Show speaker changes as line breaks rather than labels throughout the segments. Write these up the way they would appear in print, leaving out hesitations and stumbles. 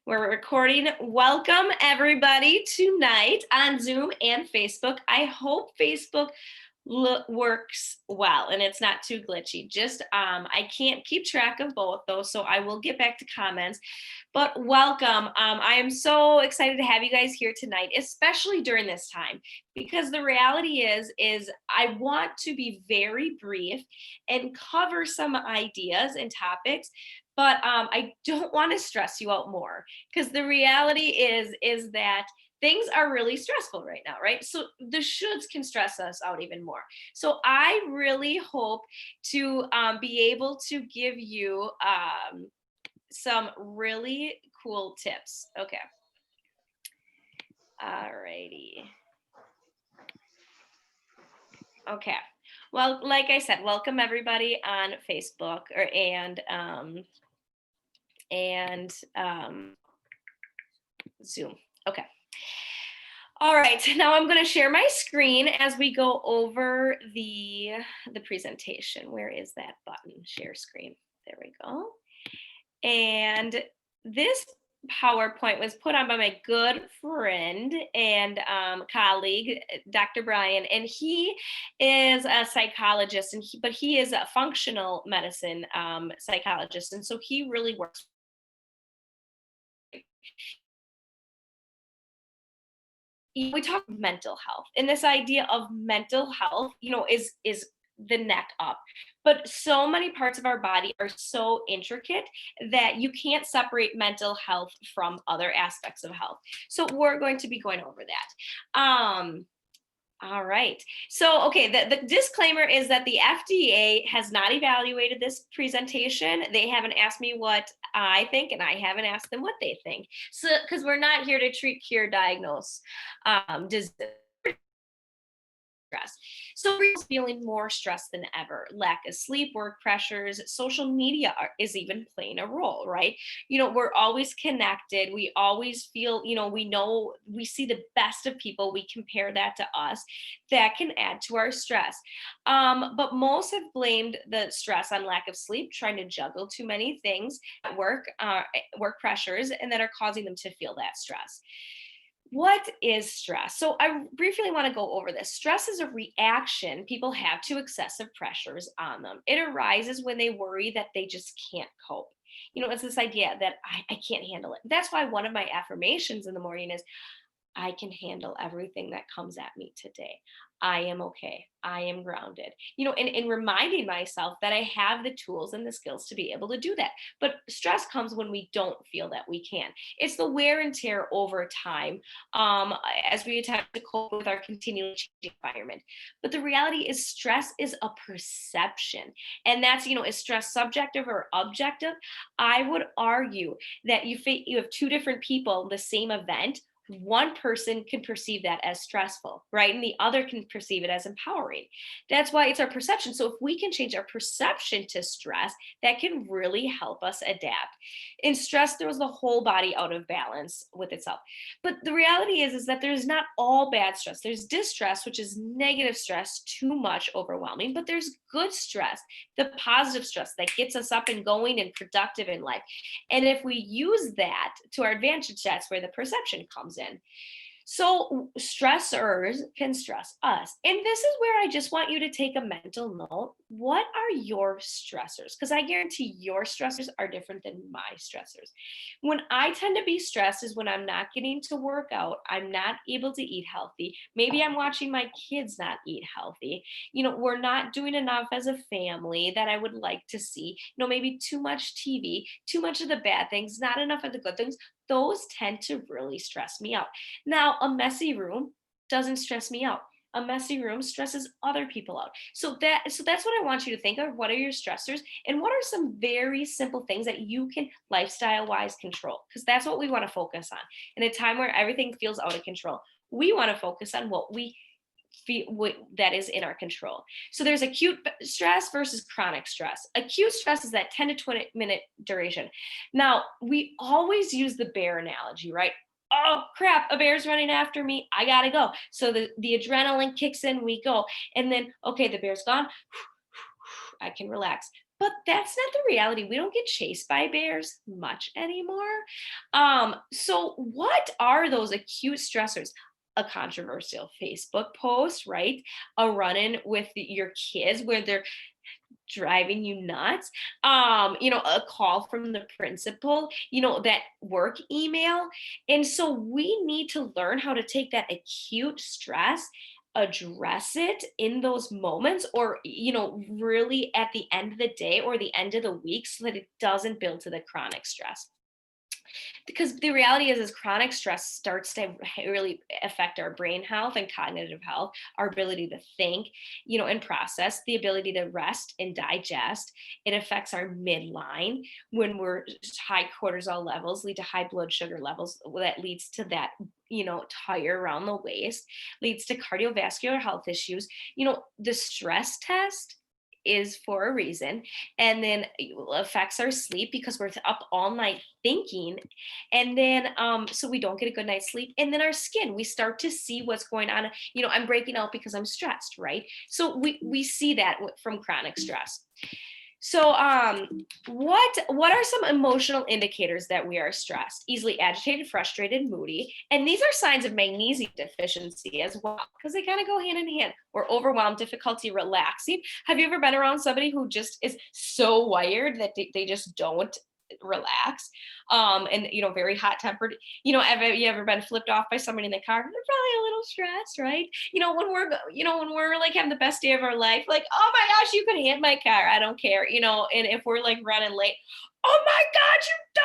We're recording. Welcome everybody tonight on Zoom and Facebook. I hope Facebook works well and it's not too glitchy. Just I can't keep track of both those, so I will get back to comments. But welcome. I am so excited to have you guys here tonight, especially during this time, because the reality is I want to be very brief and cover some ideas and topics, but I don't want to stress you out more, because the reality is that things are really stressful right now, right? So the shoulds can stress us out even more. So I really hope to be able to give you some really cool tips. Okay. All righty. Okay. Well, like I said, welcome everybody on Facebook and Zoom. Okay. All right, now I'm going to share my screen as we go over the presentation. Where is that button? Share screen. There we go. And this PowerPoint was put on by my good friend and colleague, Dr. Brian, and he is a psychologist, but he is a functional medicine psychologist, and so he really works. We talk mental health, and this idea of mental health, is the neck up. But so many parts of our body are so intricate that you can't separate mental health from other aspects of health. So we're going to be going over that. All right. So, okay, the disclaimer is that the FDA has not evaluated this presentation. They haven't asked me what I think, and I haven't asked them what they think. So, because we're not here to treat, cure, diagnose disease. Stress. So we're feeling more stressed than ever. Lack of sleep, work pressures, social media is even playing a role, right? We're always connected. We always feel, we see the best of people. We compare that to us. That can add to our stress. But most have blamed the stress on lack of sleep, trying to juggle too many things at work, work pressures, and that are causing them to feel that stress. What is stress? So I briefly want to go over this. Stress is a reaction people have to excessive pressures on them. It arises when they worry that they just can't cope. It's this idea that I can't handle it. That's why one of my affirmations in the morning is, I can handle everything that comes at me today. I am okay. I am grounded. And reminding myself that I have the tools and the skills to be able to do that. But stress comes when we don't feel that we can. It's the wear and tear over time as we attempt to cope with our continually changing environment. But the reality is, stress is a perception. And that's, is stress subjective or objective? I would argue that you have two different people in the same event. One person can perceive that as stressful, right? And the other can perceive it as empowering. That's why it's our perception. So if we can change our perception to stress, that can really help us adapt. In stress, throws the whole body out of balance with itself. But the reality is that there's not all bad stress. There's distress, which is negative stress, too much, overwhelming, but there's good stress, the positive stress that gets us up and going and productive in life. And if we use that to our advantage, that's where the perception comes in. So stressors can stress us. And this is where I just want you to take a mental note. What are your stressors? Because I guarantee your stressors are different than my stressors. When I tend to be stressed is when I'm not getting to work out. I'm not able to eat healthy. Maybe I'm watching my kids not eat healthy. We're not doing enough as a family that I would like to see. Maybe too much TV, too much of the bad things, not enough of the good things. Those tend to really stress me out. Now, a messy room doesn't stress me out. A messy room stresses other people out. So that's what I want you to think of. What are your stressors, and what are some very simple things that you can lifestyle wise control? Because that's what we want to focus on. In a time where everything feels out of control, we want to focus on what we that is in our control. So there's acute stress versus chronic stress. Acute stress is that 10 to 20-minute duration. Now, we always use the bear analogy, right? Oh crap, a bear's running after me, I gotta go. So the adrenaline kicks in, we go. And then, okay, the bear's gone, I can relax. But that's not the reality. We don't get chased by bears much anymore. So what are those acute stressors? A controversial Facebook post, right? A run-in with your kids where they're driving you nuts. A call from the principal, that work email. And so we need to learn how to take that acute stress, address it in those moments, or really at the end of the day or the end of the week, so that it doesn't build to the chronic stress. Because the reality is chronic stress starts to really affect our brain health and cognitive health, our ability to think, and process, the ability to rest and digest. It affects our midline. When we're high cortisol levels lead to high blood sugar levels, that leads to that, tire around the waist, leads to cardiovascular health issues. The stress test is for a reason, and then it affects our sleep because we're up all night thinking, and then so we don't get a good night's sleep. And then our skin, we start to see what's going on. I'm breaking out because I'm stressed, right? So we see that from chronic stress. So, what are some emotional indicators that we are stressed? Easily agitated, frustrated, moody, and these are signs of magnesium deficiency as well, because they kind of go hand in hand. Or overwhelmed, difficulty relaxing. Have you ever been around somebody who just is so wired that they just don't relax? And very hot tempered. Have you ever been flipped off by somebody in the car? They're probably a little stressed, right? When we're like having the best day of our life, like, oh my gosh, you could hit my car, I don't care. And if we're like running late, oh my god, you dumb,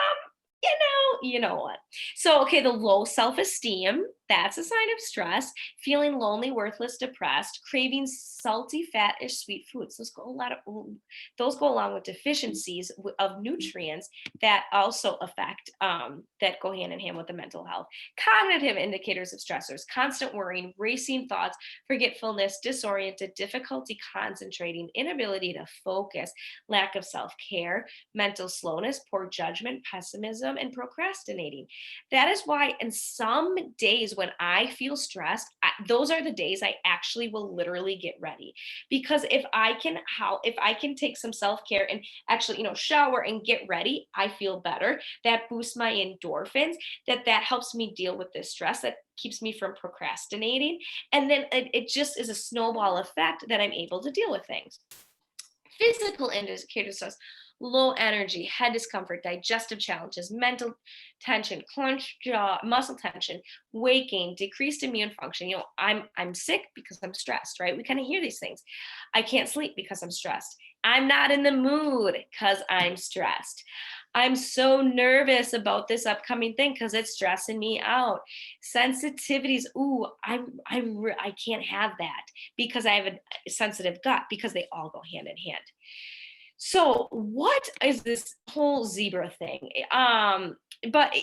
you know what. So, okay, the low self-esteem, that's a sign of stress. Feeling lonely, worthless, depressed, craving salty, fat-ish, sweet foods. Those go along with deficiencies of nutrients that also affect, that go hand in hand with the mental health. Cognitive indicators of stressors: constant worrying, racing thoughts, forgetfulness, disoriented, difficulty concentrating, inability to focus, lack of self-care, mental slowness, poor judgment, pessimism, and procrastinating. That is why, in some days when I feel stressed, those are the days I actually will literally get ready. Because if I can take some self-care and actually, shower and get ready, I feel better. That boosts my endorphins. That helps me deal with this stress. That keeps me from procrastinating. And then it just is a snowball effect that I'm able to deal with things. Physical indicators such as low energy, head discomfort, digestive challenges, mental tension, clenched jaw, muscle tension, waking, decreased immune function. I'm sick because I'm stressed, right? We kind of hear these things. I can't sleep because I'm stressed. I'm not in the mood because I'm stressed. I'm so nervous about this upcoming thing because it's stressing me out. Sensitivities. Ooh, I can't have that because I have a sensitive gut, because they all go hand in hand. So, what is this whole zebra thing? But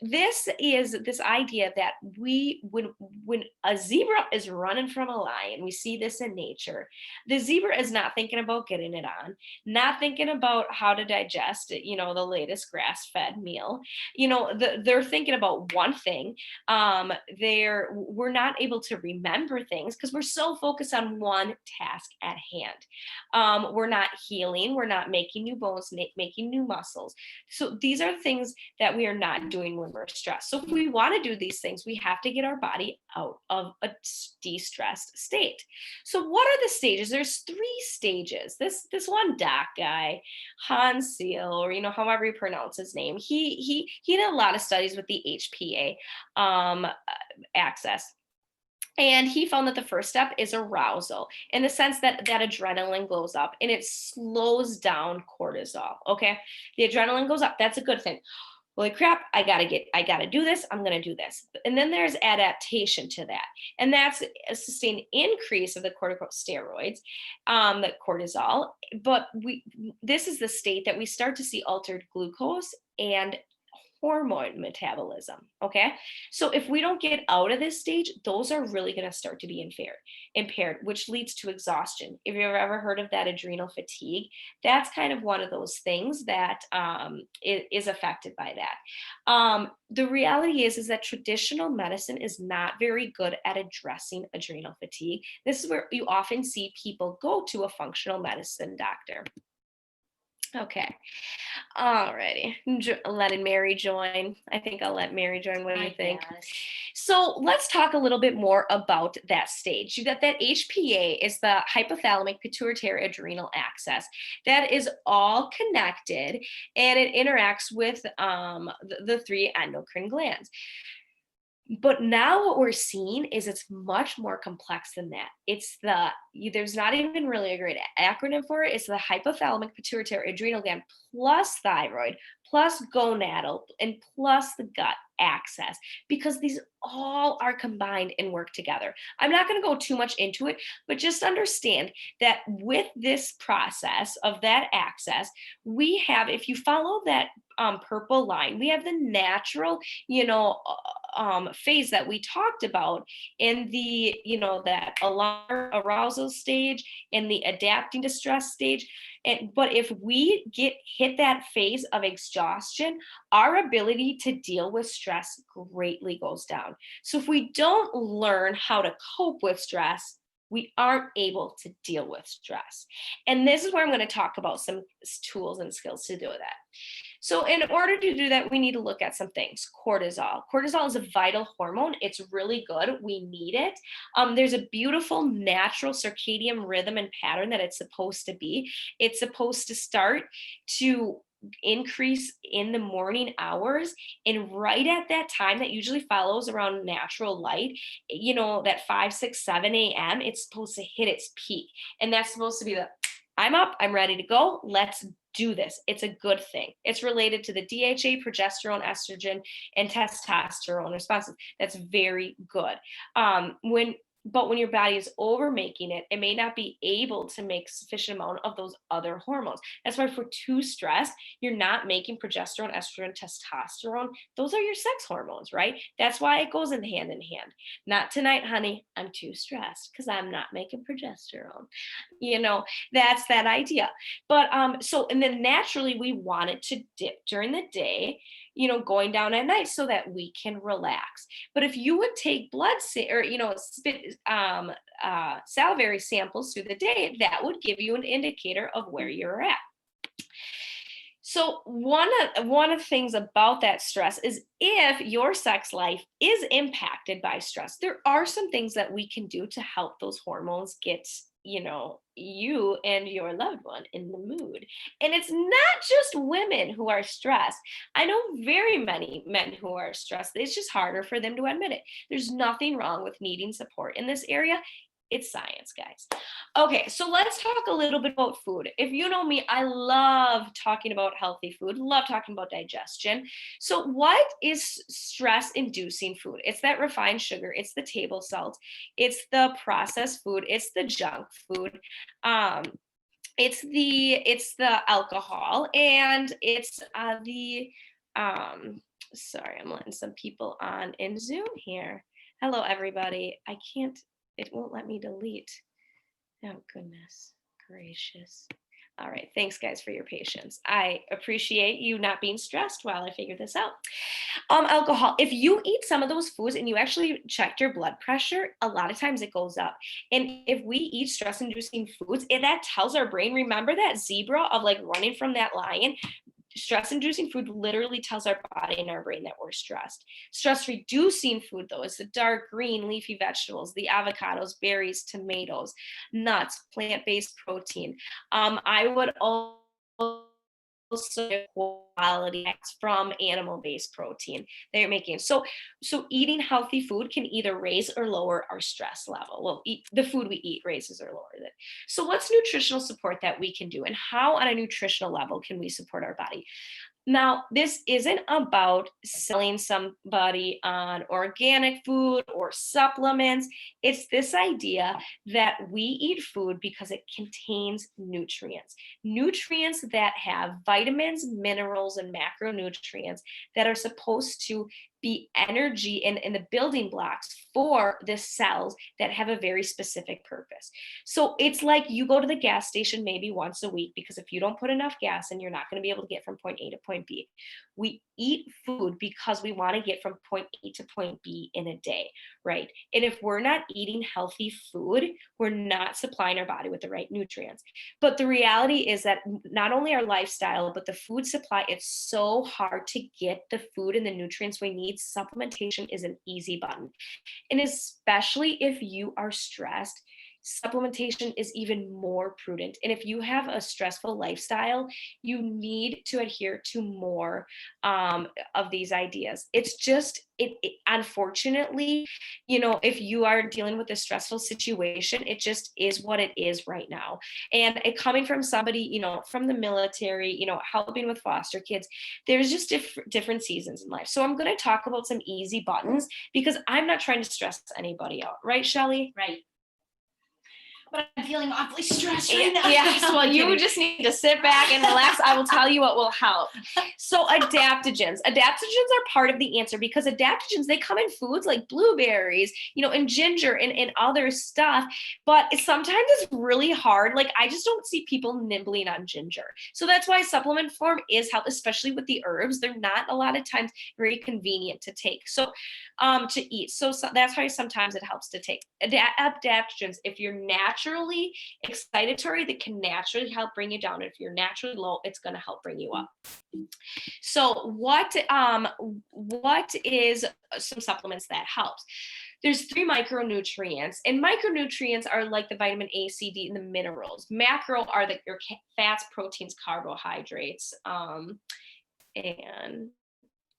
this is this idea that when a zebra is running from a lion, we see this in nature. The zebra is not thinking about getting it on, not thinking about how to digest it, the latest grass-fed meal. They're thinking about one thing. We're not able to remember things because we're so focused on one task at hand. We're not healing, we're not making new bones, making new muscles. So these are things that we are not doing when we're stressed. So if we want to do these things, we have to get our body out of a de-stressed state. So what are the stages? There's 3 stages. This one doc guy, Hans Seal, or however you pronounce his name, he did a lot of studies with the HPA axis. And he found that the first step is arousal, in the sense that adrenaline goes up and it slows down cortisol. Okay. The adrenaline goes up. That's a good thing. Holy crap, I gotta do this. I'm gonna do this. And then there's adaptation to that. And that's a sustained increase of the corticosteroids, the cortisol. But this is the state that we start to see altered glucose and hormone metabolism. Okay. So if we don't get out of this stage, those are really going to start to be impaired, which leads to exhaustion. If you've ever heard of that adrenal fatigue, that's kind of one of those things that is affected by that. The reality is that traditional medicine is not very good at addressing adrenal fatigue. This is where you often see people go to a functional medicine doctor. Okay. Alrighty. Letting Mary join. I think I'll let Mary join. What do you
I
think?
guess.
So let's talk a little bit more about that stage. You got that HPA is the hypothalamic pituitary adrenal axis. That is all connected and it interacts with the three endocrine glands. But now what we're seeing is it's much more complex than that. There's not even really a great acronym for it. It's the hypothalamic pituitary adrenal gland plus thyroid plus gonadal and plus the gut axis because these all are combined and work together. I'm not going to go too much into it, but just understand that with this process of that axis, we have, if you follow that purple line, we have the natural, phase that we talked about in the, that alarm arousal stage and the adapting to stress stage. But if we get hit that phase of exhaustion, our ability to deal with stress greatly goes down. So if we don't learn how to cope with stress, we aren't able to deal with stress. And this is where I'm going to talk about some tools and skills to do that. So, in order to do that, we need to look at some things. Cortisol. Cortisol is a vital hormone. It's really good. We need it. There's a beautiful natural circadian rhythm and pattern that it's supposed to be. It's supposed to start to increase in the morning hours, and right at that time that usually follows around natural light, that 5 6 7 a.m., it's supposed to hit its peak, and that's supposed to be the I'm up, I'm ready to go, let's do this. It's a good thing. It's related to the DHA, progesterone, estrogen, and testosterone responses. That's very good. But when your body is over making it, it may not be able to make sufficient amount of those other hormones. That's why if we're too stressed, you're not making progesterone, estrogen, testosterone. Those are your sex hormones, right? That's why it goes in hand in hand. Not tonight, honey. I'm too stressed because I'm not making progesterone. You know, that's that idea. But so and then naturally we want it to dip during the day, going down at night so that we can relax. But if you would take or spit salivary samples through the day, that would give you an indicator of where you're at. So one of the things about that stress is if your sex life is impacted by stress, there are some things that we can do to help those hormones get, you and your loved one in the mood. And it's not just women who are stressed. I know very many men who are stressed. It's just harder for them to admit it. There's nothing wrong with needing support in this area. It's science, guys. Okay, so let's talk a little bit about food. If you know me, I love talking about healthy food, love talking about digestion. So, what is stress inducing food? It's that refined sugar, it's the table salt, it's the processed food, it's the junk food. Um, it's the alcohol and it's the sorry, I'm letting some people on in Zoom here. Hello everybody. It won't let me delete. Oh, goodness gracious. All right. Thanks, guys, for your patience. I appreciate you not being stressed while I figure this out. Alcohol. If you eat some of those foods and you actually check your blood pressure, a lot of times it goes up. And if we eat stress inducing foods, that tells our brain, remember that zebra of like running from that lion? Stress inducing food literally tells our body and our brain that we're stressed. Stress reducing food, though, is the dark green leafy vegetables, the avocados, berries, tomatoes, nuts, plant based protein. I would also quality from animal-based protein they're making. So eating healthy food can either raise or lower our stress level. Well, the food we eat raises or lowers it. So what's nutritional support that we can do, and how on a nutritional level can we support our body? Now, this isn't about selling somebody on organic food or supplements. It's this idea that we eat food because it contains nutrients that have vitamins, minerals, and macronutrients that are supposed to be energy and the building blocks for the cells that have a very specific purpose. So it's like you go to the gas station maybe once a week, because if you don't put enough gas in, you're not going to be able to get from point A to point B. We eat food because we want to get from point A to point B in a day, right? And if we're not eating healthy food, we're not supplying our body with the right nutrients. But the reality is that not only our lifestyle, but the food supply, it's so hard to get the food and the nutrients we need. Supplementation is an easy button. And especially if you are stressed, supplementation is even more prudent. And if you have a stressful lifestyle, you need to adhere to more of these ideas. It's just, unfortunately, if you are dealing with a stressful situation, it just is what it is right now. And it coming from somebody, from the military, helping with foster kids, there's just different seasons in life. So I'm going to talk about some easy buttons because I'm not trying to stress anybody out. Right, Selye?
Right. But I'm feeling awfully stressed right now.
Yes, well, you just need to sit back and relax. I will tell you what will help. So adaptogens. Adaptogens are part of the answer because adaptogens, they come in foods like blueberries, and ginger and other stuff. But sometimes it's really hard. Like, I just don't see people nibbling on ginger. So that's why supplement form is help, especially with the herbs. They're not a lot of times very convenient to take. So to eat. So that's why sometimes it helps to take adaptogens. If you're naturally excitatory, that can naturally help bring you down. If you're naturally low, it's going to help bring you up. So what is some supplements that helps? There's 3 micronutrients, and micronutrients are like the vitamin A, C, D, and the minerals. Macro are your fats, proteins, carbohydrates, and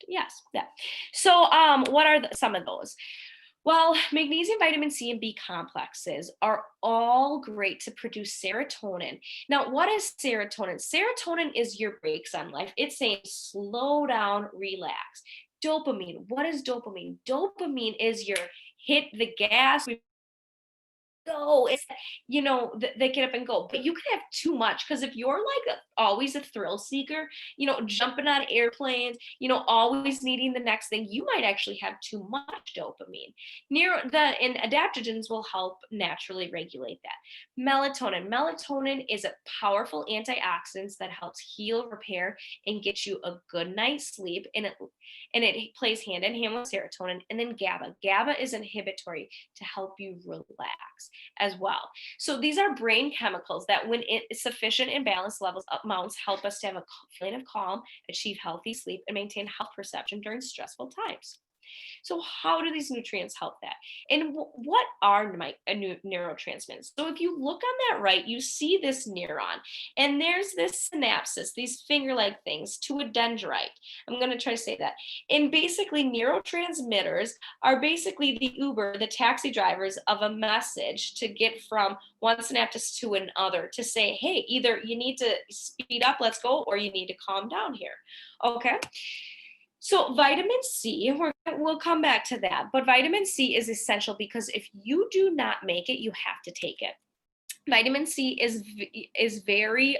yes, that. So what are some of those? Well, magnesium, vitamin C, and B complexes are all great to produce serotonin. Now, what is serotonin? Serotonin is your brakes on life. It's saying slow down, relax. Dopamine. What is dopamine? Dopamine is your hit the gas, go. It's, they get up and go. But you can have too much, because if you're like always a thrill seeker, jumping on airplanes, always needing the next thing, you might actually have too much dopamine. And adaptogens will help naturally regulate that. Melatonin is a powerful antioxidant that helps heal, repair, and get you a good night's sleep. And it plays hand in hand with serotonin. And then GABA is inhibitory to help you relax as well. So these are brain chemicals that, when sufficient and balanced levels amounts, help us to have a feeling of calm, achieve healthy sleep, and maintain health perception during stressful times. So how do these nutrients help that? And what are neurotransmitters? So if you look on that right, you see this neuron, and there's this synapses, these finger-like things, to a dendrite. I'm going to try to say that. And basically, neurotransmitters are basically the Uber, the taxi drivers of a message to get from one synapse to another, to say, hey, either you need to speed up, let's go, or you need to calm down here. Okay. So vitamin C, we'll come back to that, but vitamin C is essential because if you do not make it, you have to take it. Vitamin C is very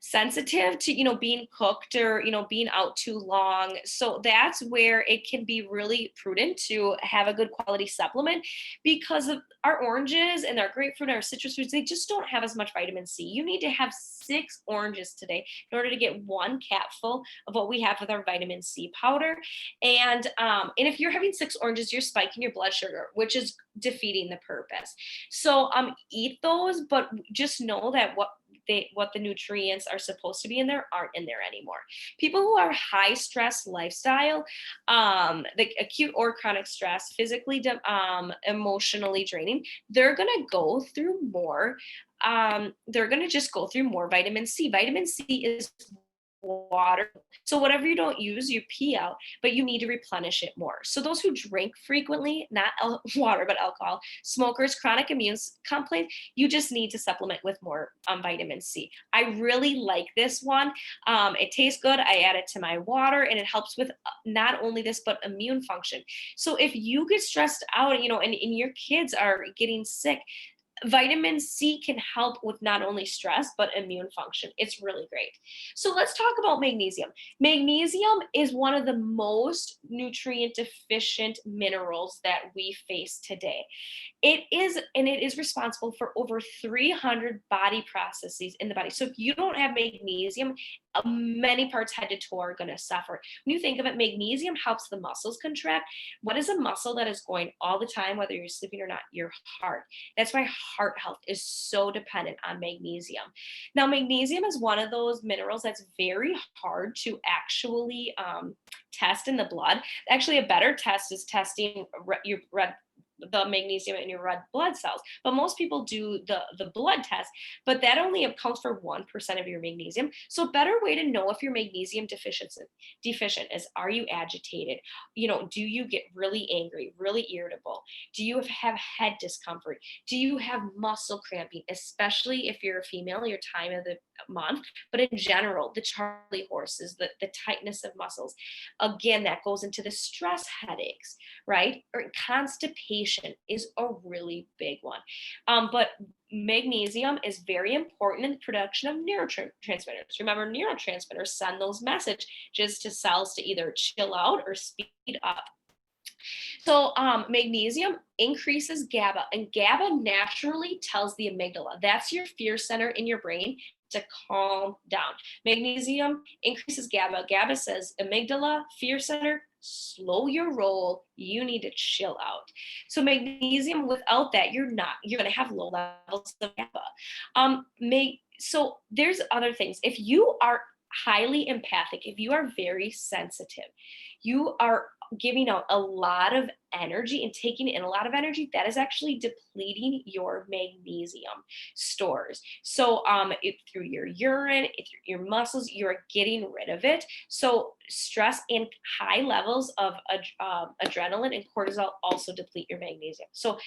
sensitive to being cooked or being out too long. So that's where it can be really prudent to have a good quality supplement, because of our oranges and our grapefruit, our citrus fruits, they just don't have as much vitamin C. You need to have 6 oranges today in order to get 1 capful of what we have with our vitamin C powder. And if you're having 6 oranges, you're spiking your blood sugar, which is defeating the purpose. So eat those, but just know that what the nutrients are supposed to be in there aren't in there anymore. People who are high stress lifestyle, the acute or chronic stress, physically, emotionally draining, they're going to go through more. They're going to just go through more vitamin C. Vitamin C is water. So whatever you don't use, you pee out, but you need to replenish it more. So those who drink frequently, not water, but alcohol, smokers, chronic immune complaints, you just need to supplement with more vitamin C. I really like this one. It tastes good. I add it to my water, and it helps with not only this, but immune function. So if you get stressed out, and your kids are getting sick, Vitamin C can help with not only stress, but immune function. It's really great. So let's talk about magnesium. Magnesium is one of the most nutrient deficient minerals that we face today. It is responsible for over 300 body processes in the body. So if you don't have magnesium, many parts head to toe are going to suffer. When you think of it, magnesium helps the muscles contract. What is a muscle that is going all the time, whether you're sleeping or not? Your heart. That's why heart health is so dependent on magnesium. Now, magnesium is one of those minerals that's very hard to actually test in the blood. Actually, a better test is testing your red the magnesium in your red blood cells. But most people do the blood test, but that only accounts for 1% of your magnesium. So a better way to know if you're magnesium deficient is, are you agitated? Do you get really angry, really irritable? Do you have head discomfort? Do you have muscle cramping, especially if you're a female, your time of the month? But in general, the Charlie horses, the tightness of muscles. Again, that goes into the stress headaches, right? Or constipation is a really big one. But magnesium is very important in the production of neurotransmitters. Remember, neurotransmitters send those messages to cells to either chill out or speed up. So, magnesium increases GABA, and GABA naturally tells the amygdala, that's your fear center in your brain, to calm down. Magnesium increases GABA. GABA says, amygdala, fear center, slow your roll. You need to chill out. So, magnesium, without that, you're going to have low levels of GABA. So, there's other things. If you are highly empathic, if you are very sensitive, you are giving out a lot of energy and taking in a lot of energy, that is actually depleting your magnesium stores. So through your urine, through your muscles, you're getting rid of it. So stress and high levels of adrenaline and cortisol also deplete your magnesium. So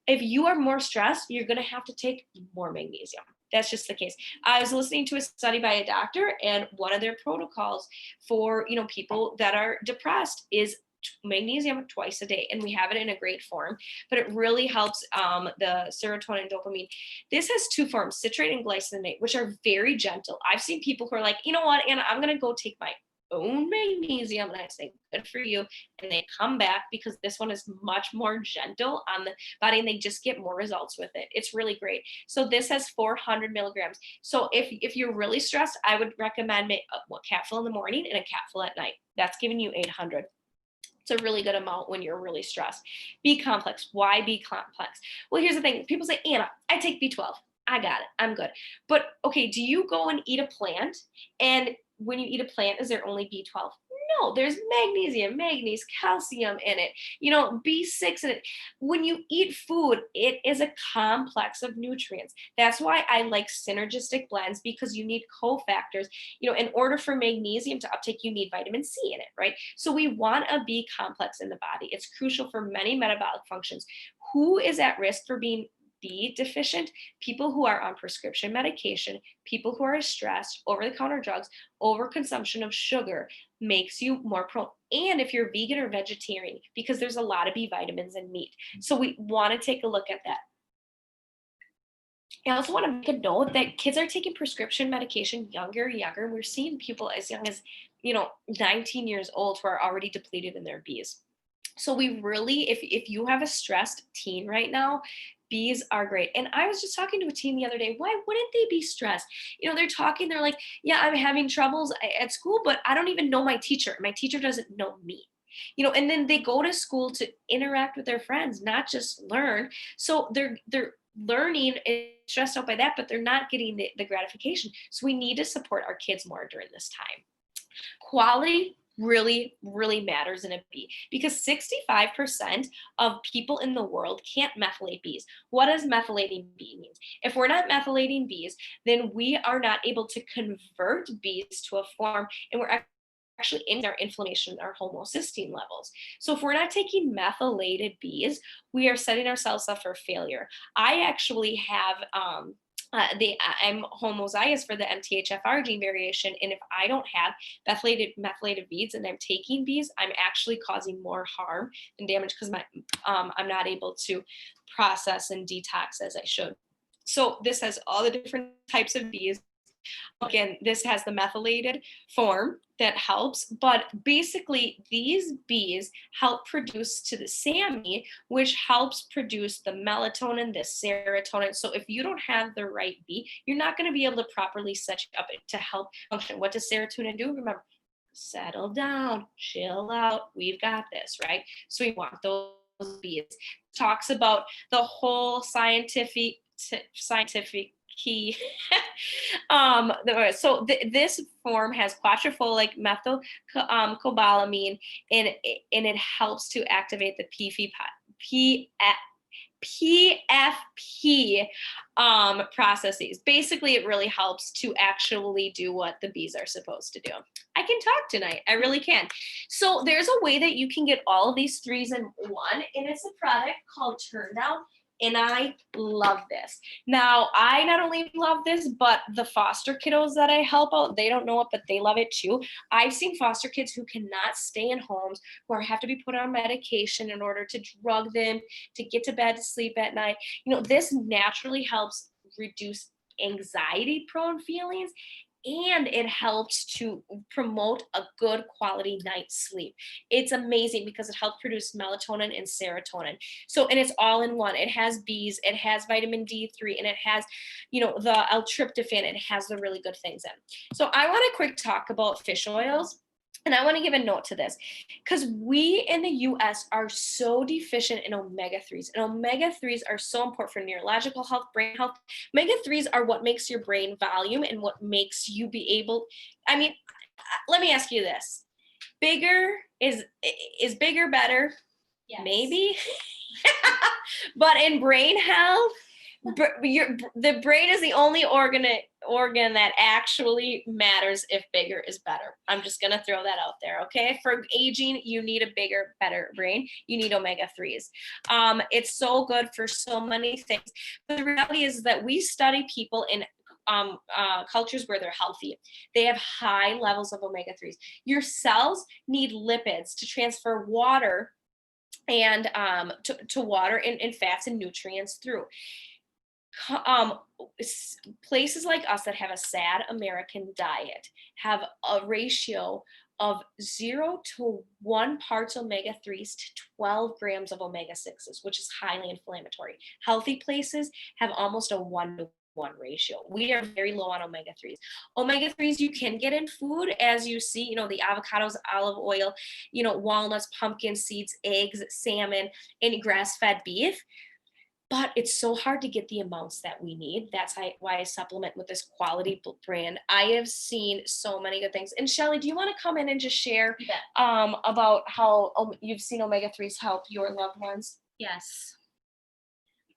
if you are more stressed, you're going to have to take more magnesium. That's just the case. I was listening to a study by a doctor, and one of their protocols for people that are depressed is magnesium twice a day, and we have it in a great form, but it really helps the serotonin and dopamine. This has two forms, citrate and glycinate, which are very gentle. I've seen people who are like, you know what, Anna, I'm going to go take my own magnesium, and I say, good for you, and they come back because this one is much more gentle on the body, and they just get more results with it. It's really great. So this has 400 milligrams. So if you're really stressed, I would recommend a capful in the morning and a capful at night. That's giving you 800. It's a really good amount when you're really stressed. B complex. Why B complex? Well, here's the thing. People say, Anna, I take B12. I got it. I'm good. But okay, do you go and eat a plant? And when you eat a plant, is there only B12? No, there's magnesium, manganese, calcium in it, B6 in it. When you eat food, it is a complex of nutrients. That's why I like synergistic blends, because you need cofactors. In order for magnesium to uptake, you need vitamin C in it, right? So we want a B complex in the body. It's crucial for many metabolic functions. Who is at risk for being B deficient? People who are on prescription medication, people who are stressed, over-the-counter drugs, overconsumption of sugar makes you more prone. And if you're vegan or vegetarian, because there's a lot of B vitamins in meat. So we want to take a look at that. I also want to make a note that kids are taking prescription medication younger. We're seeing people as young as 19 years old who are already depleted in their Bs. So we really, if you have a stressed teen right now, bees are great. And I was just talking to a teen the other day. Why wouldn't they be stressed? They're like, yeah, I'm having troubles at school, but I don't even know my teacher. My teacher doesn't know me. And then they go to school to interact with their friends, not just learn. So they're learning and stressed out by that, but they're not getting the gratification. So we need to support our kids more during this time. Quality really, really matters in a bee, because 65% of people in the world can't methylate bees. What does methylating bee mean? If we're not methylating bees, then we are not able to convert bees to a form, and we're actually in our inflammation, our homocysteine levels. So if we're not taking methylated bees, we are setting ourselves up for failure. I actually have I'm homozygous for the MTHFR gene variation, and if I don't have methylated bees and I'm taking bees, I'm actually causing more harm and damage, because I'm not able to process and detox as I should. So this has all the different types of bees. Again, this has the methylated form that helps, but basically these bees help produce to the SAMe, which helps produce the melatonin, the serotonin. So if you don't have the right bee, you're not going to be able to properly set you up to help function. What does serotonin do? Remember, settle down, chill out. We've got this, right? So we want those bees. Talks about the whole scientific key. This form has quatropholic methyl cobalamin, and it helps to activate the PFP processes. Basically, it really helps to actually do what the bees are supposed to do. I can talk tonight. I really can. So there's a way that you can get all of these threes in one, and it's a product called Turn Down. And I love this. Now, I not only love this, but the foster kiddos that I help out, they don't know it, but they love it too. I've seen foster kids who cannot stay in homes, who have to be put on medication in order to drug them to get to bed to sleep at night. This naturally helps reduce anxiety prone feelings, and it helps to promote a good quality night's sleep. It's amazing because it helps produce melatonin and serotonin. So, and it's all in one. It has bees, it has vitamin D3, and it has, the L-tryptophan. It has the really good things in. So I want to quick talk about fish oils. And I want to give a note to this because we in the US are so deficient in omega 3s. And omega 3s are so important for neurological health, brain health. Omega 3s are what makes your brain volume and what makes you be able. I mean, let me ask you this. Bigger is bigger better?
Yes.
Maybe. But in brain health, the brain is the only organ that actually matters if bigger is better. I'm just going to throw that out there. Okay. For aging, you need a bigger, better brain. You need omega 3s. It's so good for so many things. But the reality is that we study people in cultures where they're healthy. They have high levels of omega 3s. Your cells need lipids to transfer water and to water and fats and nutrients through. Places like us that have a sad American diet have a ratio of 0 to 1 parts omega 3s to 12 grams of omega 6s, which is highly inflammatory. Healthy places have almost a 1-to-1 ratio. We are very low on omega 3s. Omega 3s you can get in food, as you see, the avocados, olive oil, walnuts, pumpkin seeds, eggs, salmon, and grass-fed beef. But it's so hard to get the amounts that we need. That's why I supplement with this quality brand. I have seen so many good things. And Shelly, do you want to come in and just share about how you've seen omega 3s help your loved ones?
Yes.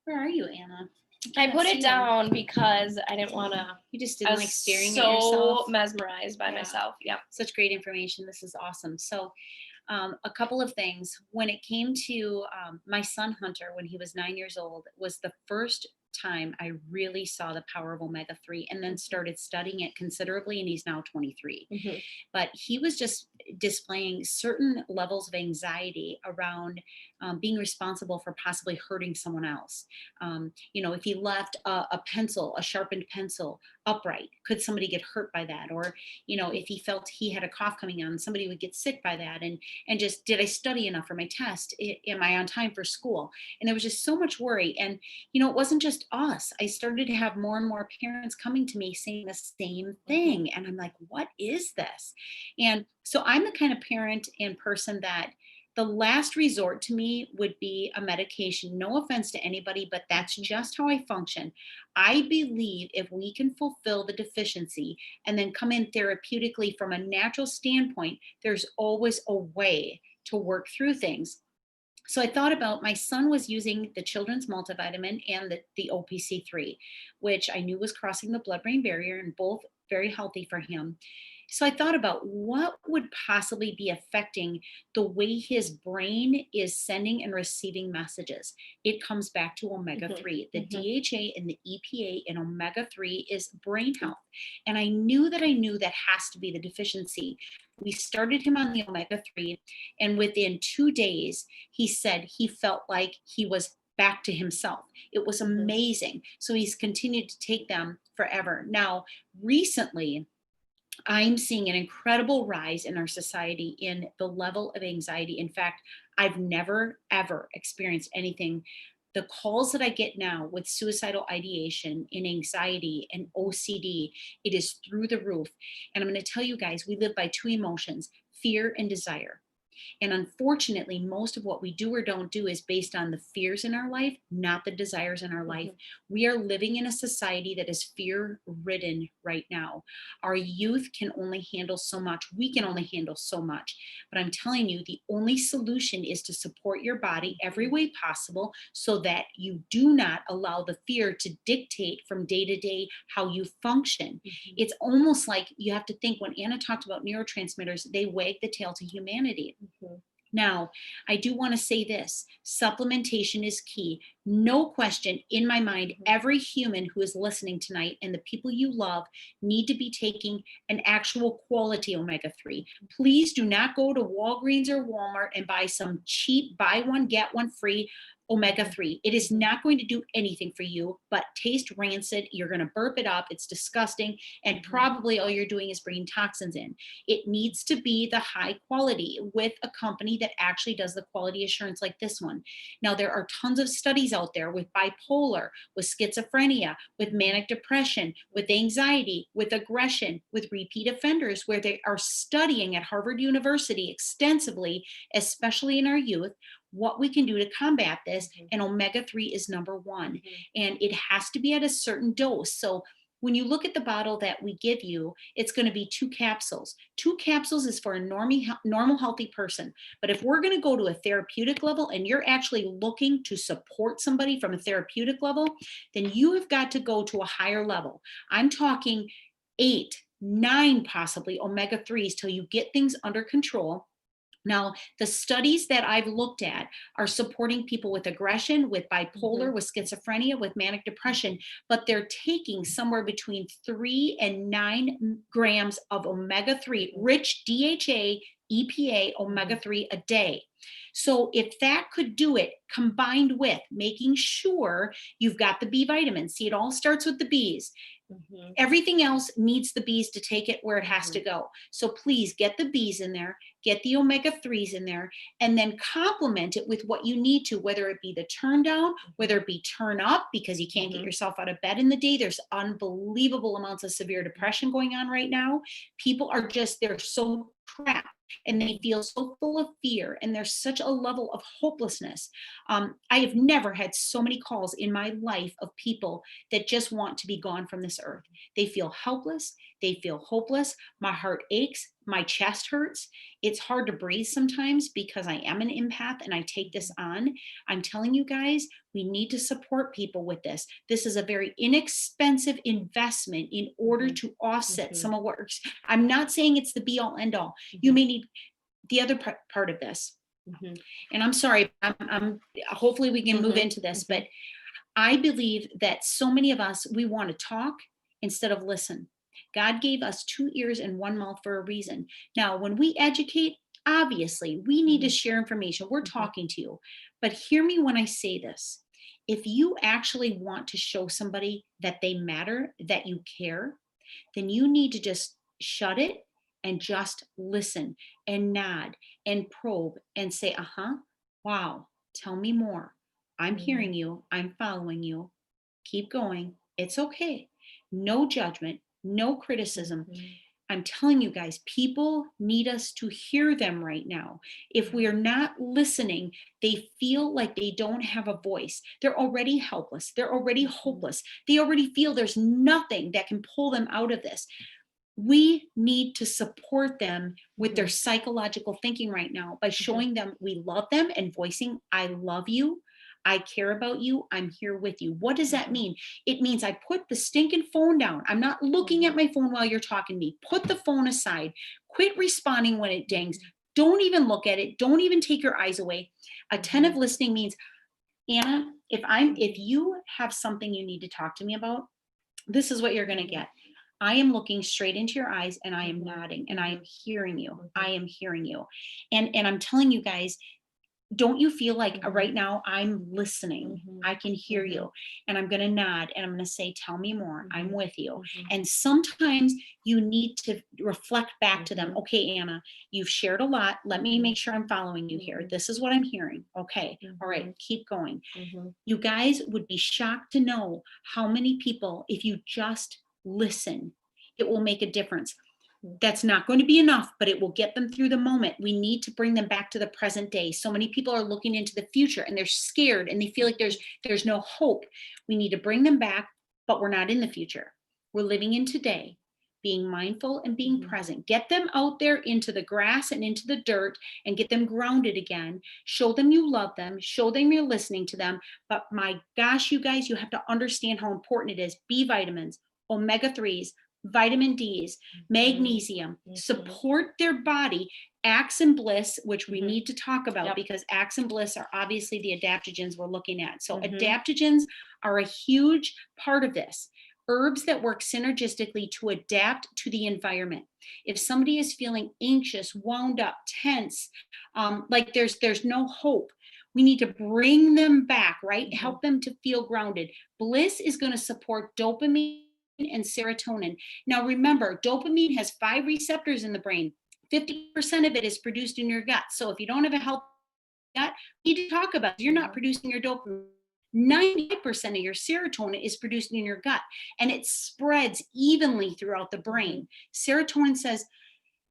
Where are you, Anna?
I put it down because I didn't want to.
You just didn't like staring
so
at yourself.
Mesmerized by myself. Yeah.
Such great information. This is awesome. So a couple of things. When it came to my son Hunter, when he was 9 years old, was the first time I really saw the power of omega 3 and then started studying it considerably. And he's now 23.
Mm-hmm.
But he was just displaying certain levels of anxiety around being responsible for possibly hurting someone else. If he left a pencil, a sharpened pencil upright, could somebody get hurt by that? Or, if he felt he had a cough coming on, somebody would get sick by that. And just, did I study enough for my test? Am I on time for school? And there was just so much worry. And, it wasn't just us. I started to have more and more parents coming to me saying the same thing. And I'm like, what is this? And so I'm the kind of parent and person that the last resort to me would be a medication. No offense to anybody, but that's just how I function. I believe if we can fulfill the deficiency and then come in therapeutically from a natural standpoint, there's always a way to work through things. So I thought about, my son was using the children's multivitamin and the OPC3, which I knew was crossing the blood-brain barrier and both very healthy for him. So I thought about what would possibly be affecting the way his brain is sending and receiving messages. It comes back to omega 3. The DHA and the EPA in omega 3 is brain health. And I knew that has to be the deficiency. We started him on the omega 3, and within 2 days, he said he felt like he was back to himself. It was
Mhm.
amazing. So he's continued to take them forever. Now, recently, I'm seeing an incredible rise in our society in the level of anxiety. In fact, I've never, ever experienced anything. The calls that I get now with suicidal ideation and anxiety and OCD, it is through the roof. And I'm going to tell you guys, we live by two emotions, fear and desire. And unfortunately, most of what we do or don't do is based on the fears in our life, not the desires in our life.
Mhm.
We are living in a society that is fear ridden right now. Our youth can only handle so much. We can only handle so much. But I'm telling you, the only solution is to support your body every
Mhm.
way possible so that you do not allow the fear to dictate from day to day how you function.
Mhm.
It's almost like you have to think when Anna talked about neurotransmitters, they wag the tail to humanity.
Mhm.
Now, I do want to say this supplementation is key. No question in my mind,
Mhm.
every human who is listening tonight and the people you love need to be taking an actual quality omega 3. Please do not go to Walgreens or Walmart and buy some cheap buy one, get one free omega
Mhm.
3. It is
Mhm.
not going to do anything for you but taste rancid. You're going to burp it up. It's disgusting. And
Mhm.
probably all you're doing is bringing toxins in. It needs to be the high quality with a company that actually does the quality assurance like this one. Now, there are tons of studies out there with bipolar, with schizophrenia, with
Mhm.
manic depression, with anxiety, with aggression, with repeat offenders, where they are studying at Harvard University extensively, especially in our youth, what we can do to combat this.
Mhm.
And omega 3 is number one.
Mhm.
And it has to be at a certain dose. So when you look at the bottle that we give you, it's going to be two capsules. Two capsules is for a normal, healthy person. But if we're going to go to a therapeutic level and you're actually looking to support somebody from a therapeutic level, then you have got to go to a higher level. I'm talking eight, nine, possibly omega 3s till you get things under control. Now, the studies that I've looked at are supporting people with aggression, with bipolar,
Mhm.
with schizophrenia, with manic depression, but they're taking somewhere between 3 and 9 grams of omega 3,
Mhm.
rich DHA, EPA, omega
Mhm.
3 a day. So, if that could do it, combined with making sure you've got the B vitamins, see, it all starts with the B's.
Mhm.
Everything else needs the bees to take it where it has to
Mhm.
go. So please get the bees in there, get the omega 3s in there, and then complement it with what you need to, whether it be the turn down, whether
Mhm.
it be turn up because you can't get
Mhm.
yourself out of bed in the day. There's unbelievable amounts of severe depression going on right now. People are just, they're so trapped and they feel so full of fear and there's such a level of hopelessness. I have never had so many calls in my life of people that just want to be gone from this earth. They feel helpless. They feel hopeless. My heart aches. My chest hurts. It's hard to breathe sometimes because I am an empath and I take this on. I'm telling you guys, we need to support people with this. This is a very inexpensive investment in order
Mhm.
to offset some
Mhm.
of what I'm not saying it's the be all end all. You
Mhm.
may need the other part of this.
Mhm.
And I'm sorry, I'm hopefully we can move
Mhm.
into this, but
Mhm.
I believe that so many of us, we want to talk instead of listen. God gave us two ears and one mouth for a reason. Now, when we educate, obviously, we need to
Mhm.
share information. We're
Mhm.
talking to you. But hear me when I say this. If you actually want to show somebody that they matter, that you care, then you need to just shut it and just listen and nod and probe and say, uh huh, wow, tell me more. I'm
Mhm.
hearing you. I'm following you. Keep going. It's okay. No judgment, no criticism.
Mhm.
I'm telling you guys, people need us to hear them right now. If we are not listening, they feel like they don't have a voice. They're already helpless. They're already
Mhm.
hopeless. They already feel there's nothing that can pull them out of this. We need to support them with their
Mhm.
psychological thinking right now by
Mhm.
showing them we love them and voicing, I love you. I care about you. I'm here with you. What does that
Mhm.
mean? It means I put the stinking phone down. I'm not looking at
Mhm.
my phone while you're talking to me. Put the phone aside. Quit responding when it dings.
Mhm.
Don't even look at it. Don't even take your eyes away. Attentive
Mhm.
listening means, Anna, if
Mhm.
you have something you need to talk to me about, this is what you're going to
Mhm.
get. I am looking straight into your eyes and I am
Mhm.
nodding and I am
Mhm.
hearing you. I
Mhm.
am hearing you. And I'm telling you guys, Don't you feel like right
Mhm.
now I'm listening?
Mhm.
I can hear
Mhm.
you. And I'm going to nod and I'm going to say, tell me more. I'm
Mhm.
with you.
Mhm.
And sometimes you need to reflect back to them.
Mhm.
Okay, Anna, you've shared a lot. Let me
Mhm.
make sure I'm following you here.
Mhm.
This is what I'm hearing. Okay. All right.
Mhm.
Keep going.
Mhm.
You guys would be shocked to know how many people, if you just listen, it will make a difference.
Mhm.
That's not going to be enough, but it will get them through the moment. We need to bring them back to the present day. So many people are looking into the future and they're scared and they feel like there's no hope. We need to bring them back, but we're not in the future. We're living in today, being mindful and being
Mhm.
present. Get them out there into the grass and into the dirt and get them grounded again. Show them you love them, show them you're listening to them. But my gosh, you guys, you have to understand how important it is. B vitamins, omega 3s, vitamin D's,
Mhm.
magnesium,
Mhm.
support their body. Axe and bliss, which we
Mhm.
need to talk about
Yep.
because axe and bliss are obviously the adaptogens we're looking at. So,
Mhm.
adaptogens are a huge part of this. Herbs that work synergistically to adapt to the environment. If somebody is feeling anxious, wound up, tense, like there's no hope, we need to bring them back, right?
Mhm.
Help them to feel grounded. Bliss is going to support dopamine and serotonin. Now, remember, dopamine has 5 receptors in the brain. 50% of it is produced in your gut. So, if you don't have a healthy gut, we need to talk about it. You're not
Mhm.
producing your dopamine. 90% of your serotonin is produced in your gut and it spreads evenly throughout the
Mhm.
brain. Serotonin says,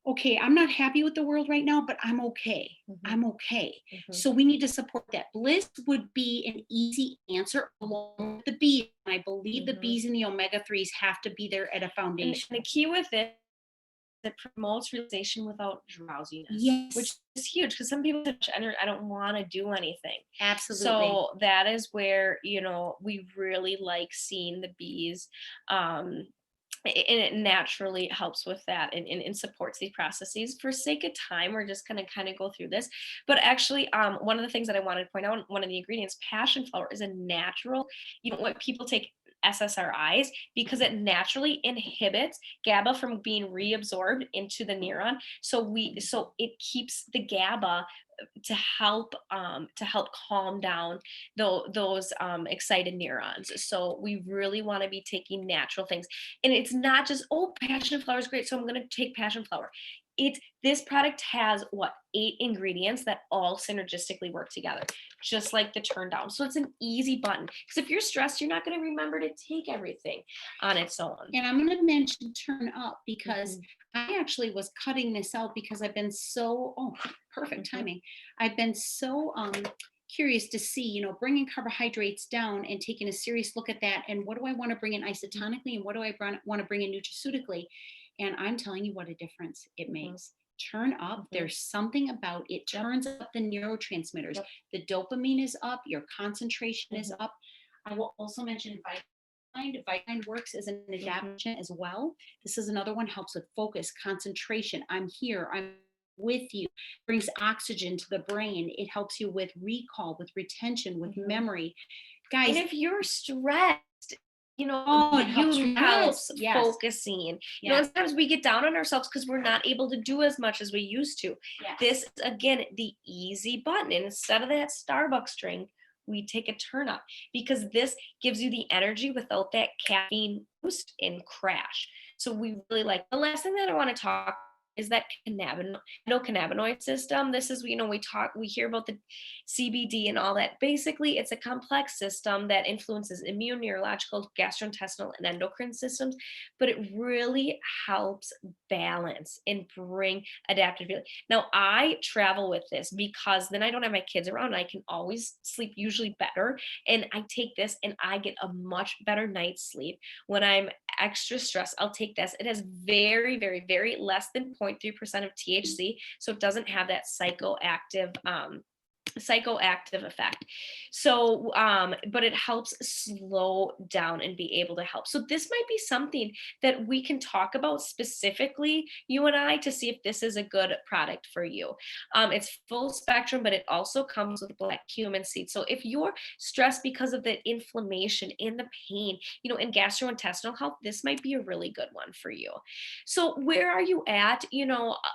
okay, I'm not happy with the world right now, but I'm okay.
Mhm.
I'm okay.
Mhm.
So we need to support that. Bliss would be an easy answer along with the bees. I believe the
Mhm.
bees and the omega 3s have to be there at a
And
foundation.
the key with it promotes relaxation without drowsiness, which
Yes,
is huge because some people have I don't want to do anything.
absolutely.
So that is where, we really like seeing the bees. Um, and it naturally helps with that and supports these processes. For sake of time, we're just going to kind of go through this. But actually, one of the things that I wanted to point out, one of the ingredients, passion flower, is a natural, what people take SSRIs because it naturally inhibits GABA from being reabsorbed into the neuron. So it keeps the GABA to help calm down those excited neurons. So we really want to be taking natural things, and it's not just, oh, passion flower is great, so I'm going to take passion flower. This product has what, 8 ingredients that all synergistically work together, just like the turn down. So it's an easy button because if you're stressed, you're not going to remember to take everything on its own.
And I'm going to mention turn up because
Hmm.
I actually was cutting this out because I've been so, oh, perfect
Hmm.
timing. I've been so curious to see, bringing carbohydrates down and taking a serious look at that. And what do I want to bring in isotonically and what do I want to bring in nutraceutically? And I'm telling you what a difference it
Hmm.
makes. Turn up,
Hmm.
there's something about it,
Yep.
turns up the neurotransmitters.
Yep.
The dopamine is up, your concentration is
Hmm.
up. I will also mention vitamin works as an
Hmm.
adaptation as well. This is another one, helps with focus, concentration. I'm here, I'm with you. Brings oxygen to the brain. It helps you with recall, with retention, with
Hmm.
memory.
And
Guys,
if you're stressed,
oh,
the
it helps.
use
Yes,
helps
yes,
focusing.
yes,
Sometimes we get down on ourselves because we're not able to do as much as we used to.
yes.
This is, again, the easy button. And instead of that Starbucks drink, we take a turn up because this gives you the energy without that caffeine boost and crash. So we really like the last thing that I want to talk is that endocannabinoid system. This is, we hear about the CBD and all that. Basically, it's a complex system that influences immune, neurological, gastrointestinal, and endocrine systems, but it really helps balance and bring adaptability. Now, I travel with this because then I don't have my kids around. I can always sleep usually better. And I take this and I get a much better night's sleep. When I'm extra stressed, I'll take this. It has very, very, very less than 0.3% of THC. So it doesn't have that psychoactive effect. So but it helps slow down and be able to help. So this might be something that we can talk about specifically, you and I, to see if this is a good product for you. It's full spectrum, but it also comes with black cumin seed. So if you're stressed because of the inflammation and the pain, and gastrointestinal health, this might be a really good one for you. So where are you at,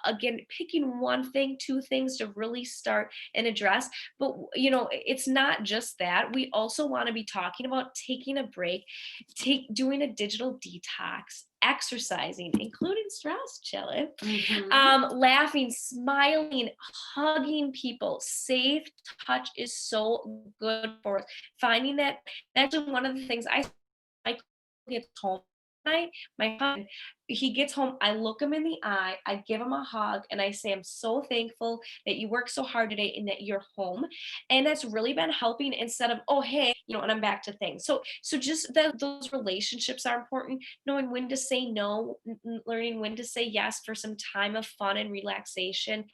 again, picking one thing, two things to really start and address. but it's not just that. We also want to be talking about taking a break, doing a digital detox, exercising, including stress, chilling,
Mhm.
laughing, smiling, hugging people. Safe touch is so good for us. Finding that, that's one of the things I get home night, my husband, he gets home, I look him in the eye, I give him a hug, and I say, I'm so thankful that you worked so hard today and that you're home. And that's really been helping, instead of, oh hey, and I'm back to things. So just those relationships are important, knowing when to say no, learning when to say yes for some time of fun and relaxation,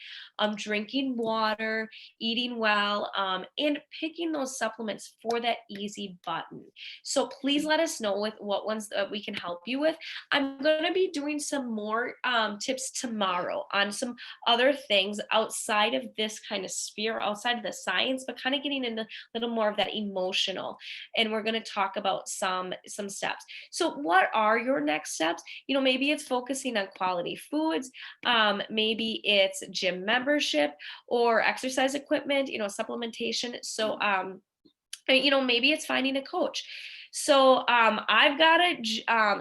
drinking water, eating well, and picking those supplements for that easy button. So please let us know with what ones that we can help you with. I'm going to be doing some more tips tomorrow on some other things outside of this kind of sphere, outside of the science, but kind of getting into a little more of that emotional. And we're going to talk about some steps. So what are your next steps? Maybe it's focusing on quality foods. Maybe it's gym membership or exercise equipment, supplementation. So maybe it's finding a coach. So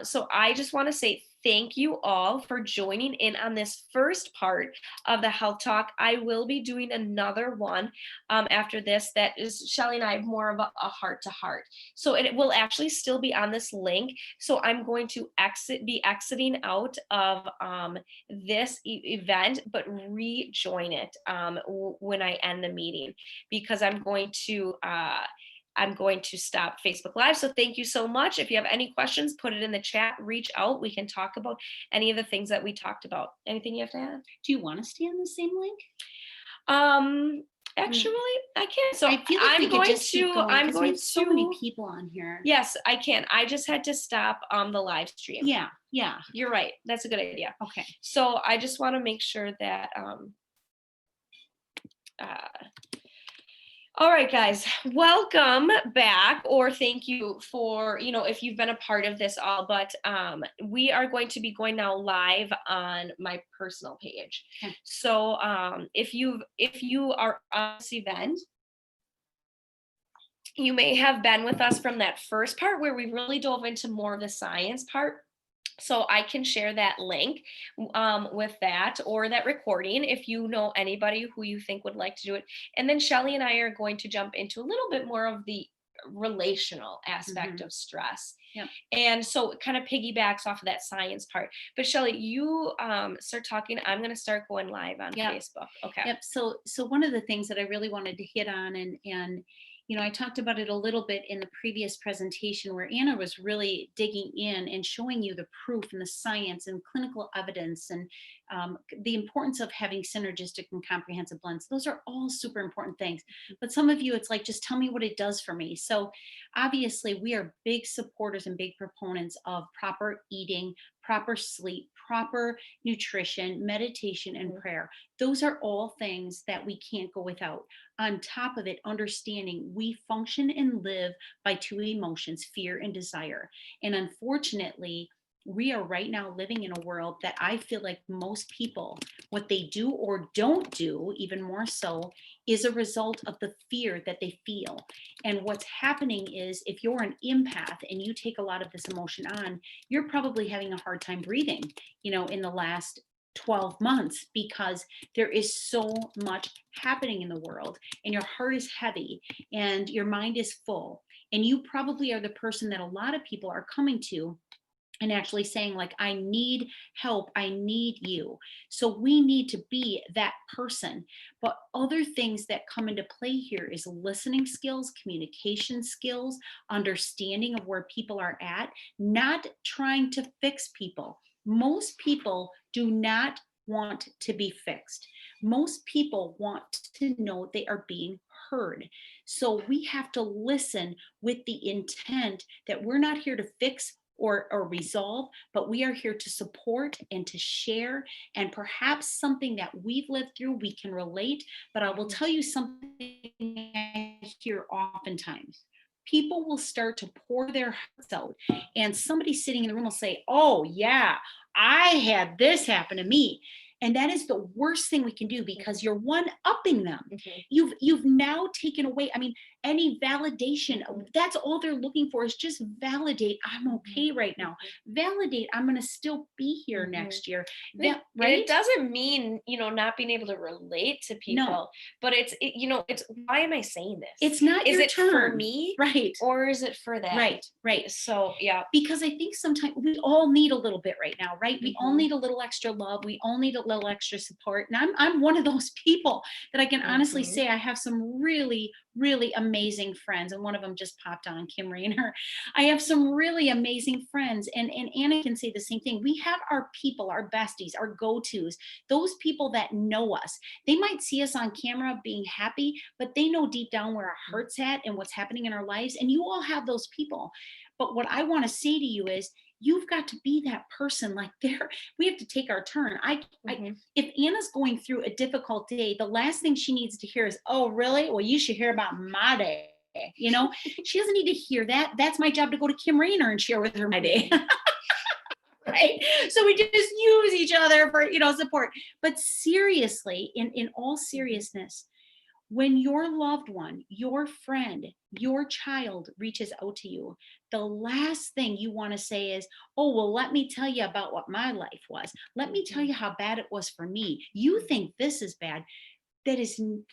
so I just want to say thank you all for joining in on this first part of the health talk. I will be doing another one after this that is Shelly and I have more of a heart to heart. So it will actually still be on this link. So I'm going to be exiting out of this event, but rejoin it when I end the meeting, because I'm going to stop Facebook Live. So thank you so much. If you have any questions, put it in the chat, reach out. We can talk about any of the things that we talked about. Anything you have to add?
Do you want to stay on the same link?
Um, actually, I can't. So
I feel like we could just keep going
I'm
because we
going
have so many people on here.
Yes, I can. I just had to stop the live stream.
Yeah, yeah.
You're right. That's a good idea.
Okay.
So I just want to make sure that all right, guys, welcome back, or thank you for, if you've been a part of this all, but we are going to be going now live on my personal page.
Okay.
So if you are on this event, you may have been with us from that first part where we really dove into more of the science part. So I can share that link with that, or that recording, if you know anybody who you think would like to do it. And then Shelly and I are going to jump into a little bit more of the relational aspect of stress.
Yep.
And so it kind of piggybacks off of that science part. But Shelly, you start talking. I'm going to start going live on Facebook. Okay.
Yep. So one of the things that I really wanted to hit on, and I talked about it a little bit in the previous presentation where Anna was really digging in and showing you the proof and the science and clinical evidence, and the importance of having synergistic and comprehensive blends. Those are all super important things. But some of you, it's like, just tell me what it does for me. So obviously, we are big supporters and big proponents of proper eating, proper sleep, proper nutrition, meditation, and prayer. Those are all things that we can't go without. On top of it, understanding we function and live by two emotions, fear and desire. And unfortunately, we are right now living in a world that I feel like most people, what they do or don't do, even more so, is a result of the fear that they feel. And what's happening is, if you're an empath and you take a lot of this emotion on, you're probably having a hard time breathing, in the last 12 months, because there is so much happening in the world, and your heart is heavy and your mind is full. And you probably are the person that a lot of people are coming to and actually saying, like, I need help, I need you. So we need to be that person. But other things that come into play here is listening skills, communication skills, understanding of where people are at, not trying to fix people. Most people do not want to be fixed. Most people want to know they are being heard. So we have to listen with the intent that we're not here to fix or resolve, but we are here to support and to share, and perhaps something that we've lived through we can relate. But I will tell you something I hear oftentimes. People will start to pour their hearts out, and somebody sitting in the room will say, oh yeah, I had this happen to me. And that is the worst thing we can do because you're one upping them.
Mhm.
You've now taken away, I mean, any validation.
Mhm.
That's all they're looking for is just validate I'm
Mhm.
okay right now.
Mhm.
Validate I'm going to still be here
Mhm.
next year.
And it
Right?
doesn't mean, not being able to relate to
No.
people, but it's why am I saying this?
It's not
Is
your
it for
turn.
me
Right.
or is it for them?
Right. Right.
So, yeah.
Because I think sometimes we all need a little bit right now, right? We all
Mhm.
need a little extra love. We all need a little extra support. And I'm one of those people that I can honestly
Mhm.
say I have some really, really amazing friends. And one of them just popped on, Kim Rayner. I have some really amazing friends. And Anna can say the same thing. We have our people, our besties, our go-tos, those people that know us. They might see us on camera being happy, but they know deep down where our heart's at and what's happening in our lives. And you all have those people. But what I want to say to you is you've got to be that person. Like there, we have to take our turn.
Mhm.
If Anna's going through a difficult day, the last thing she needs to hear is, oh, really? Well, you should hear about my day. You know, she doesn't need to hear that. That's my job to go to Kim Rayner and share with her my day.
Mhm.
Right. So we just use each other for, support. But seriously, in all
Mhm.
seriousness, when your loved one, your friend, your child reaches out to you, the last thing you want to say is, oh, well, let me tell you about what my life was. Let me tell
Mhm.
you how bad it was for me. You
Mhm.
think this is bad. That is not,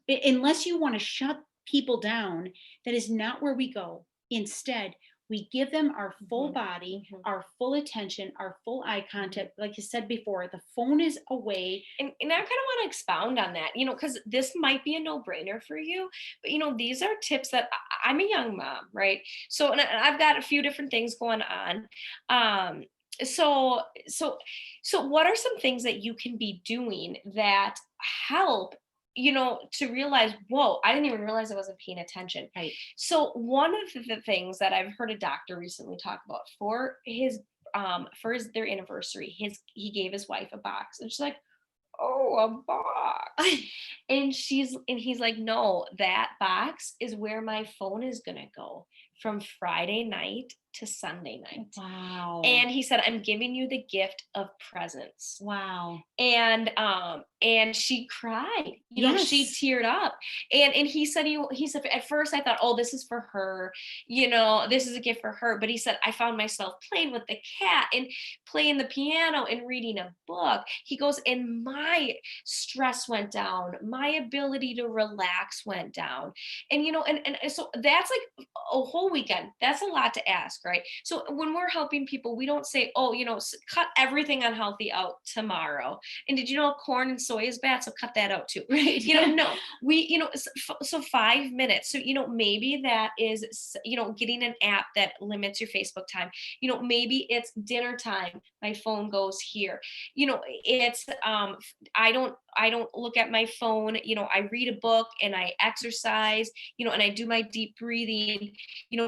Mhm.
unless you want to shut people down, that is not where we go. Instead, we give them our full
Mhm.
body,
Mhm.
our full attention, our full eye
Mhm.
contact. Like you said before, the phone is away.
And I kind of want to expound on that, because this might be a no-brainer for you, but these are tips that I'm a young mom, right? So, and I've got a few different things going on. Um, so, so, so, what are some things that you can be doing that help? To realize, whoa, I didn't even realize I wasn't paying attention.
Right.
So, one of the things that I've heard a doctor recently talk about for their anniversary, he gave his wife a box, and she's like, "Oh, a box." And he's like, "No, that box is where my phone is gonna go from Friday night to Sunday night."
Wow.
And he said, "I'm giving you the gift of presence."
Wow.
And she cried, she
Yes.
teared up. And he said, at first I thought, oh, this is for her, this is a gift for her. But he said, I found myself playing with the cat and playing the piano and reading a book. He goes, and my stress went down, my ability to relax went down. And so that's like a whole weekend. That's a lot to ask, right? So when we're helping people, we don't say, oh, cut everything unhealthy out tomorrow. And did you know corn and soy is bad? So cut that out too.
Right.
No, so 5 minutes. So, maybe that is, getting an app that limits your Facebook time. Maybe it's dinner time. My phone goes here. It's, I don't look at my phone. I read a book and I exercise, and I do my deep breathing,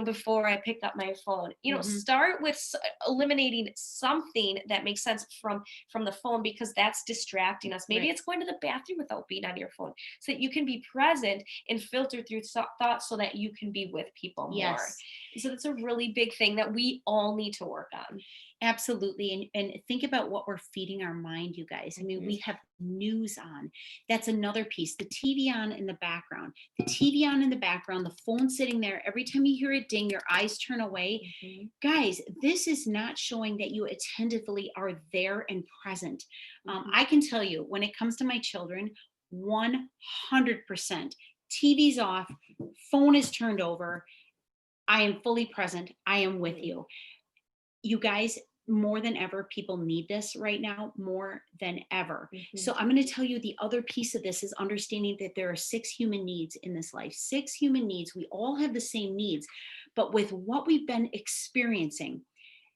before I pick up my phone.
Mhm.
Start with eliminating something that makes sense from the phone, because that's distracting us. Maybe
Right.
it's going to the bathroom without being on your phone, so that you can be present and filter through thoughts so that you can be with people more.
Yes.
So that's a really big thing that we all need to work on.
Absolutely. And think about what we're feeding our mind, you guys. I mean,
Mhm.
we have news on. That's another piece. The TV on in the background. The TV on in the background, the phone sitting there. Every time you hear it ding, your eyes turn away.
Mhm.
Guys, this is not showing that you attentively are there and present.
Mhm.
I can tell you, when it comes to my children, 100%. TV's off, phone is turned over. I am fully present. I am with
Mhm.
you. You guys, more than ever, people need this right now, more than ever. So
Mhm.
I'm going to tell you the other piece of this is understanding that there are six human needs in this life, six human needs. We all have the same needs, but with what we've been experiencing,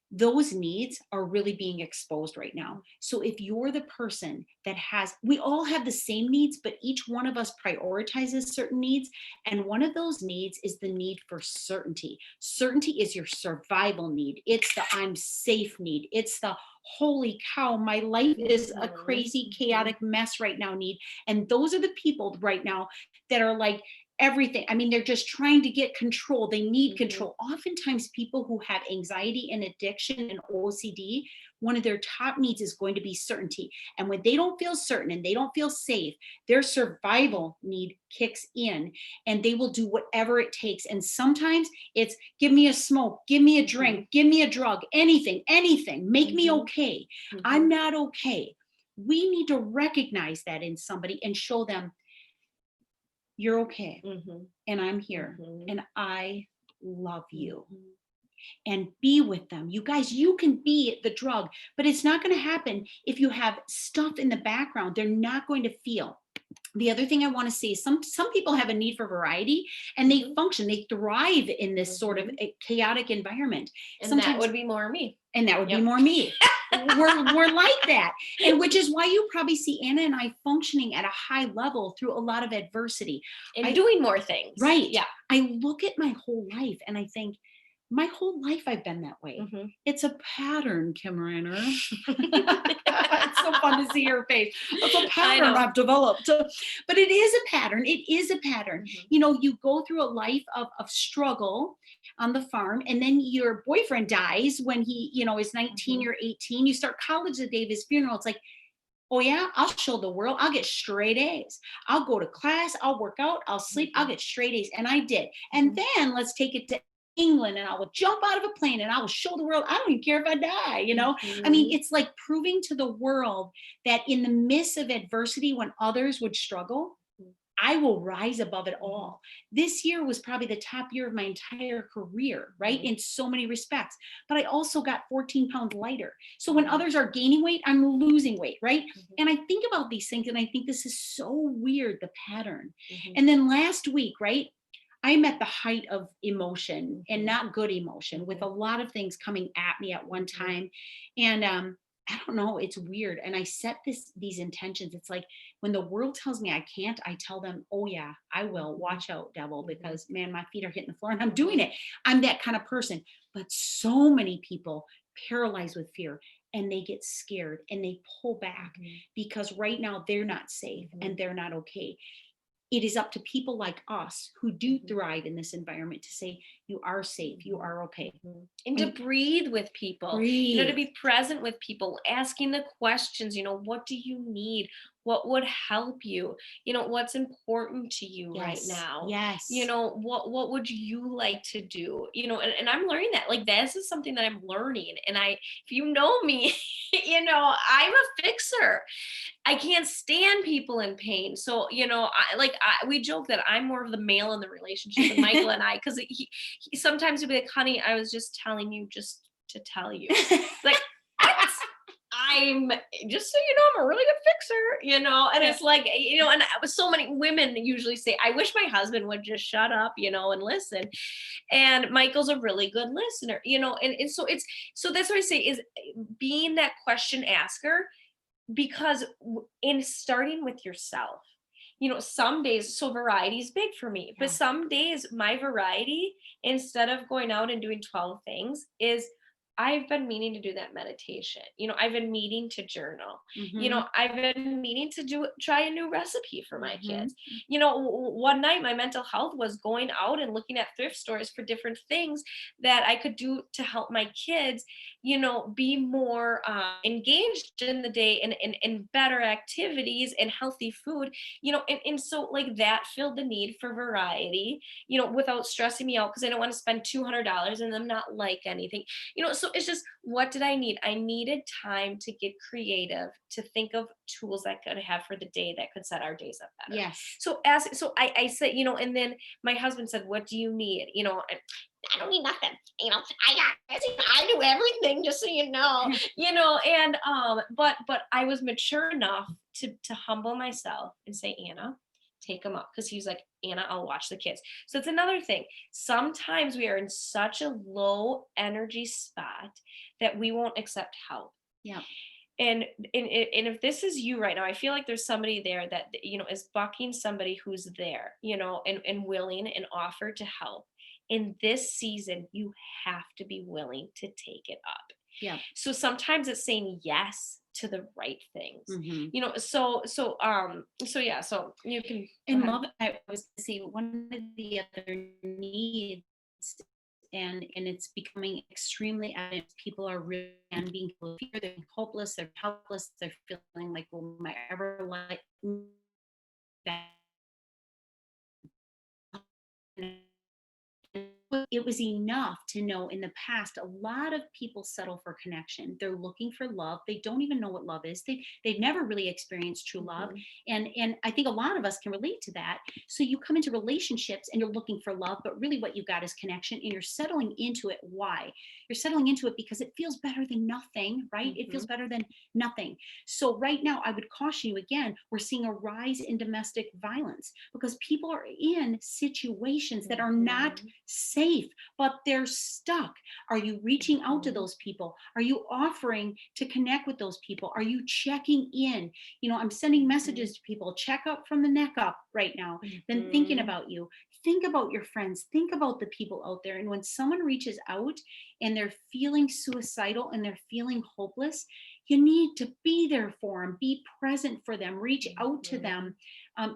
those needs are really being exposed right now. So if you're the person that we all have the same needs, but each one of us prioritizes certain needs. And one of those needs is the need for certainty. Certainty is your survival need. It's the I'm safe need. It's the holy cow, my life is a
Mhm.
crazy,
Mhm.
chaotic mess right now need. And those are the people right now that are like, everything. I mean, they're just trying to get control. They need
Mhm.
control. Oftentimes, people who have anxiety and addiction and OCD, one of their top needs is going to be certainty. And when they don't feel certain and they don't feel safe, their survival need kicks in and they will do whatever it takes. And sometimes it's give me a smoke, give me a
Mhm.
drink, give me a drug, anything, anything, make me
Mhm.
okay. I'm
Mhm.
not okay. We need to recognize that in somebody and show them you're okay
Mhm.
and I'm here
Mhm.
and I love you
Mhm.
and be with them. You guys, you can be the drug, but it's not going to happen if you have stuff in the background. They're not going to feel. The other thing I want to say is some people have a need for variety and they
Mhm.
function, they thrive in this sort of
Mhm.
a chaotic environment.
And that
Sometimes
would be more me.
and that would be
Yep.
more me. We're like that. And which is why you probably see Anna and I functioning at a high level through a lot of adversity.
And
I
doing more things.
Right.
Yeah.
I look at my whole life and I think, my whole life I've been that way.
Mhm.
It's a pattern, Kim Renner. It's so fun to see her face. It's a
I
pattern
know.
I've developed. But it is a pattern. It is a pattern.
Mhm.
You know, you go through a life of struggle on the farm, and then your boyfriend dies when he, is 19
Mhm.
or 18. You start college the day of his funeral. It's like, oh yeah, I'll show the world. I'll get straight A's. I'll go to class. I'll work out. I'll sleep. I'll
Mhm.
get straight A's. And I did. And
Mhm.
then let's take it to England and I will jump out of a plane and I will show the world. I don't even care if I die. I mean,
Mhm.
it's like proving to the world that in the midst of adversity, when others would struggle, I will rise above it
Mhm.
all. This year was probably the top year of my entire career, right?
Mhm.
In so many respects. But I also got 14 pounds lighter. So when
Mhm.
others are gaining weight, I'm losing weight, right?
Mhm.
And I think about these things and I think this is so weird, the pattern.
Mhm.
And then last week, right? I'm at the height of emotion and
Mhm.
not good emotion with a
Mhm.
lot of things coming at me at one
Mhm.
time. And I don't know, it's weird. And I set these intentions. It's like when the world tells me I can't, I tell them, oh yeah, I will.
Mhm.
Watch out, devil,
Mhm.
because man, my feet are hitting the floor and I'm doing
Mhm.
it. I'm that kind of person. But so many people paralyzed with fear and they get scared and they pull back
Mhm.
because right now they're not safe and
Mhm.
they're not okay. It is up to people like us who do
Mhm.
thrive in this environment to say, you are safe, you
Mhm.
are okay.
Mhm. And to
And
breathe with people, to
breathe.
be present with people, asking the questions, what do you need? What would help you? What's important to you right
Yes,
now?
yes.
What would you like to do? And I'm learning that. Like this is something that I'm learning. And if you know me, I'm a fixer. I can't stand people in pain. So, we joke that I'm more of the male in the relationship with Michael and I, because he sometimes he'll be like, honey, I was just telling you just to tell you. Like, what? I'm just so you know, I'm a really good fixer. And
Yeah.
it's like, and so many women usually say, I wish my husband would just shut up, and listen. And Michael's a really good listener, and so so that's what I say is being that question asker, because in starting with yourself, some days, so variety is big for me, but
Yeah.
some days my variety, instead of going out and doing 12 things, is I've been meaning to do that meditation. I've been meaning to journal.
Mm-hmm.
I've been meaning to try a new recipe for my
Mm-hmm.
kids. One night my mental health was going out and looking at thrift stores for different things that I could do to help my kids, be more engaged in the day, and better activities and healthy food, and so like that filled the need for variety, without stressing me out because I don't want to spend $200 and them not like anything, so it's just, what did I need? I needed time to get creative, to think of tools I could have for the day that could set our days up better.
Yes.
So I said, and then my husband said, what do you need? And I don't need nothing. I got this. I do everything, just so you know. And but I was mature enough to humble myself and say, Anna, take them up, because he's like, Anna, I'll watch the kids. So it's another thing. Sometimes we are in such a low energy spot that we won't accept help.
Yeah.
And if this is you right now, I feel like there's somebody there that is bucking somebody who's there, and willing and offer to help. In this season, you have to be willing to take it up.
Yeah.
So sometimes it's saying yes to the right things.
Mhm.
So yeah, so you can go
And
ahead.
love, I was gonna say one of the other needs, and it's becoming extremely evident, people are really and being full of fear, they're hopeless, they're helpless, they're feeling like, will my ever like that? It was enough to know in the past a lot of people settle for connection. They're looking for love. They don't even know what love is. They've never really experienced true love.
Mhm.
And I think a lot of us can relate to that. So you come into relationships and you're looking for love, but really what you got is connection, and you're settling into it. Why? You're settling into it because it feels better than nothing, right? It feels
Mhm.
better than nothing. So right now I would caution you again, we're seeing a rise in domestic violence because people are in situations that are not
Mhm.
safe, but they're stuck. Are you reaching out to
Mhm.
those people? Are you offering to connect with those people? Are you checking in? I'm sending
Mhm.
messages to people, check up from the neck up right now, then thinking
Mhm.
about you. Think about your friends, think about the people out there. And when someone reaches out and they're feeling suicidal and they're feeling hopeless, you need to be there for them, be present for them, reach out to
Mhm.
them.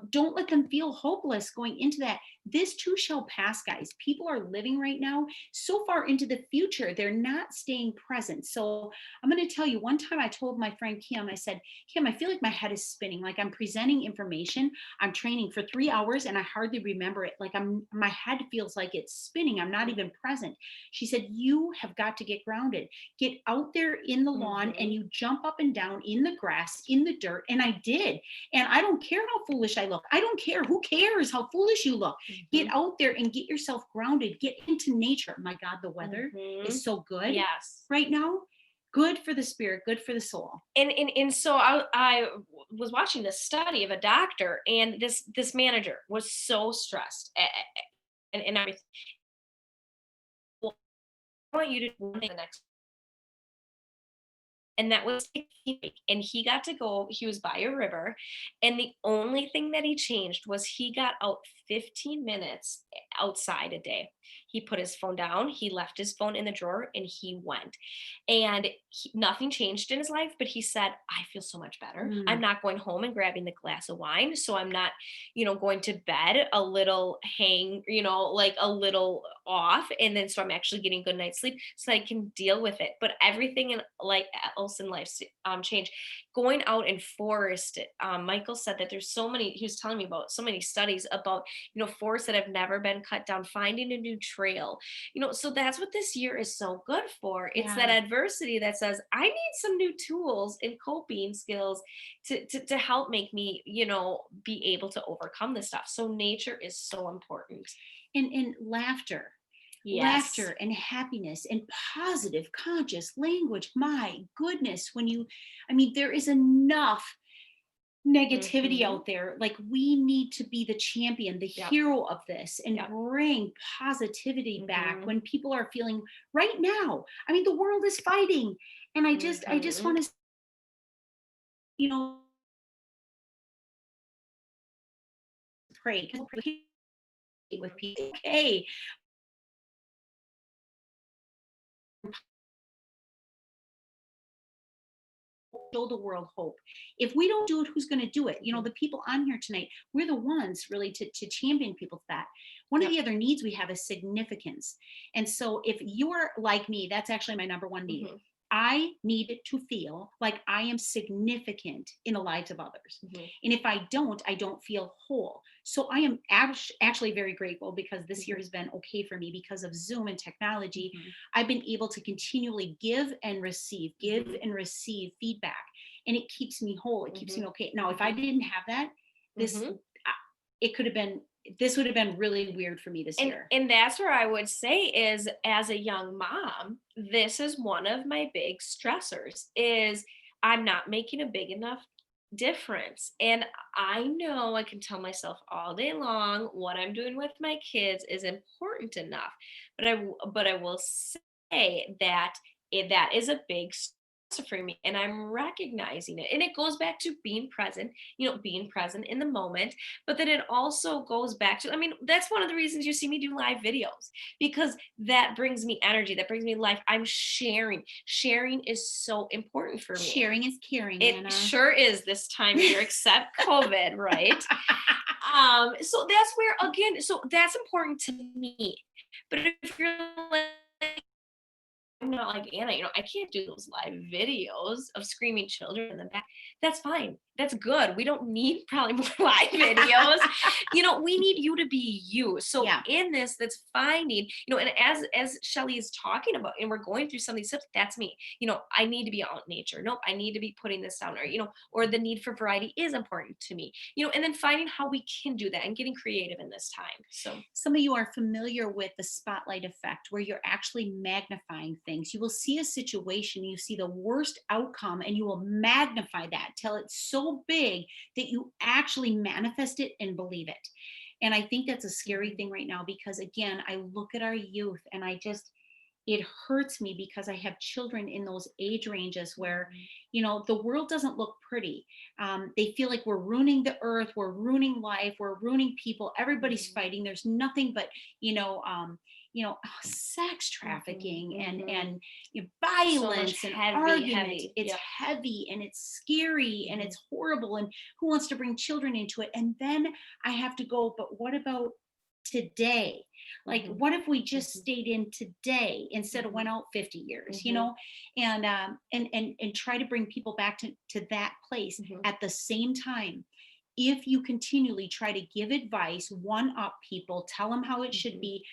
Don't let them feel hopeless going into that. This too shall pass, guys. People are living right now so far into the future, they're not staying present. So I'm going to tell you, one time I told my friend Kim, I said, Kim, I feel like my head is spinning, like I'm presenting information, I'm training for 3 hours and I hardly remember it. Like my head feels like it's spinning, I'm not even present. She said, you have got to get grounded, get out there in the lawn and
Mhm.
you jump up and down in the grass, in the dirt. And I did. And I don't care how foolish I look. I don't care. Who cares how foolish you look? Get
Mhm.
out there and get yourself grounded. Get into nature. My God, the weather is
Mhm.
so good
Yes.
right now. Good for the spirit, good for the soul.
And so I was watching this study of a doctor, and this manager was so stressed, and everything. Well, I want you to do one thing the next, and that was take a break. And he got to go. He was by a river, and the only thing that he changed was he got out 15 minutes outside a day. He put his phone down. He left his phone in the drawer, and he went. And nothing changed in his life, but he said, I feel so much better. I'm
Mm,
not going home and grabbing the glass of wine. So I'm not, going to bed a little like a little off. And then so I'm actually getting good night's sleep so I can deal with it. But everything in like else in life change. Going out in forest, Michael said that there's so many, he was telling me about so many studies about, forests that have never been cut down, finding a new trail. So that's what this year is so good for. It's that
yeah.
adversity that says I need some new tools and coping skills to help make me, be able to overcome this stuff. So nature is so important.
And laughter.
Yes.
Laughter and happiness and positive conscious language. My goodness, I mean, there is enough negativity
Hmm.
out there. Like, we need to be the champion, the
Yep.
hero of this, and
Yep.
bring positivity back
Hmm.
when people are feeling right now. I mean, the world is fighting. And I just
Hmm.
want to, you know, pray, pray with people. Okay, show the world hope. If we don't do it, who's going to do it?
Hmm.
The people on here tonight, we're the ones really to champion people that. One of
Yep.
the other needs we have is significance. And so if you're like me, that's actually my number one need.
Hmm.
I need to feel like I am significant in the lives of others.
Hmm.
And if I don't feel whole. So I am actually very grateful because this year
Hmm.
has been okay for me because of Zoom and technology.
Hmm.
I've been able to continually give
Hmm.
and receive feedback, and it keeps me whole. It keeps
Hmm.
me okay. Now, if I
Hmm.
didn't have that, this
Hmm.
it could have been this would have been really weird for me this year.
And that's where I would say is, as a young mom, this is one of my big stressors is I'm not making a big enough difference. And I know I can tell myself all day long what I'm doing with my kids is important enough. But I will say that that is a big for me and I'm recognizing it. And it goes back to being present, being present in the moment. But then it also goes back to, I mean, that's one of the reasons you see me do live videos, because that brings me energy, that brings me life. I'm sharing. Sharing is so important for me.
Sharing is caring,
It
Anna.
sure is this time of year, except COVID, right? So that's where, again, so that's important to me. But if you're like, I'm not like Anna, I can't do those live videos of screaming children in the back. That's fine. That's good. We don't need probably more live videos. We need you to be you. So
Yeah.
in this, that's finding, and as Shelly is talking about, and we're going through some of these steps, that's me. I need to be out in nature. Nope, I need to be putting this down, or the need for variety is important to me. And then finding how we can do that and getting creative in this time. So
Some of you are familiar with the spotlight effect, where you're actually magnifying things. You will see a situation, you see the worst outcome, and you will magnify that till it's so big that you actually manifest it and believe it. And I think that's a scary
mhm,
thing right now, because, again, I look at our youth and it hurts me, because I have children in those age ranges where,
mhm,
the world doesn't look pretty. They feel like we're ruining the earth, we're ruining life, we're ruining people. Everybody's
mhm,
fighting. There's nothing but, sex
mhm,
trafficking and
mhm. So much
violence and
heavy,
argument.
heavy.
It's
Yep.
heavy and it's scary and
Mhm,
it's horrible. And who wants to bring children into it? And then I have to go, but what about today? Like,
mhm,
what if we just
mhm,
stayed in today instead of went
mhm,
out 50 years,
mhm,
and try to bring people back to that place.
mhm,
At the same time, if you continually try to give advice, one up people, tell them how it should
mhm,
be,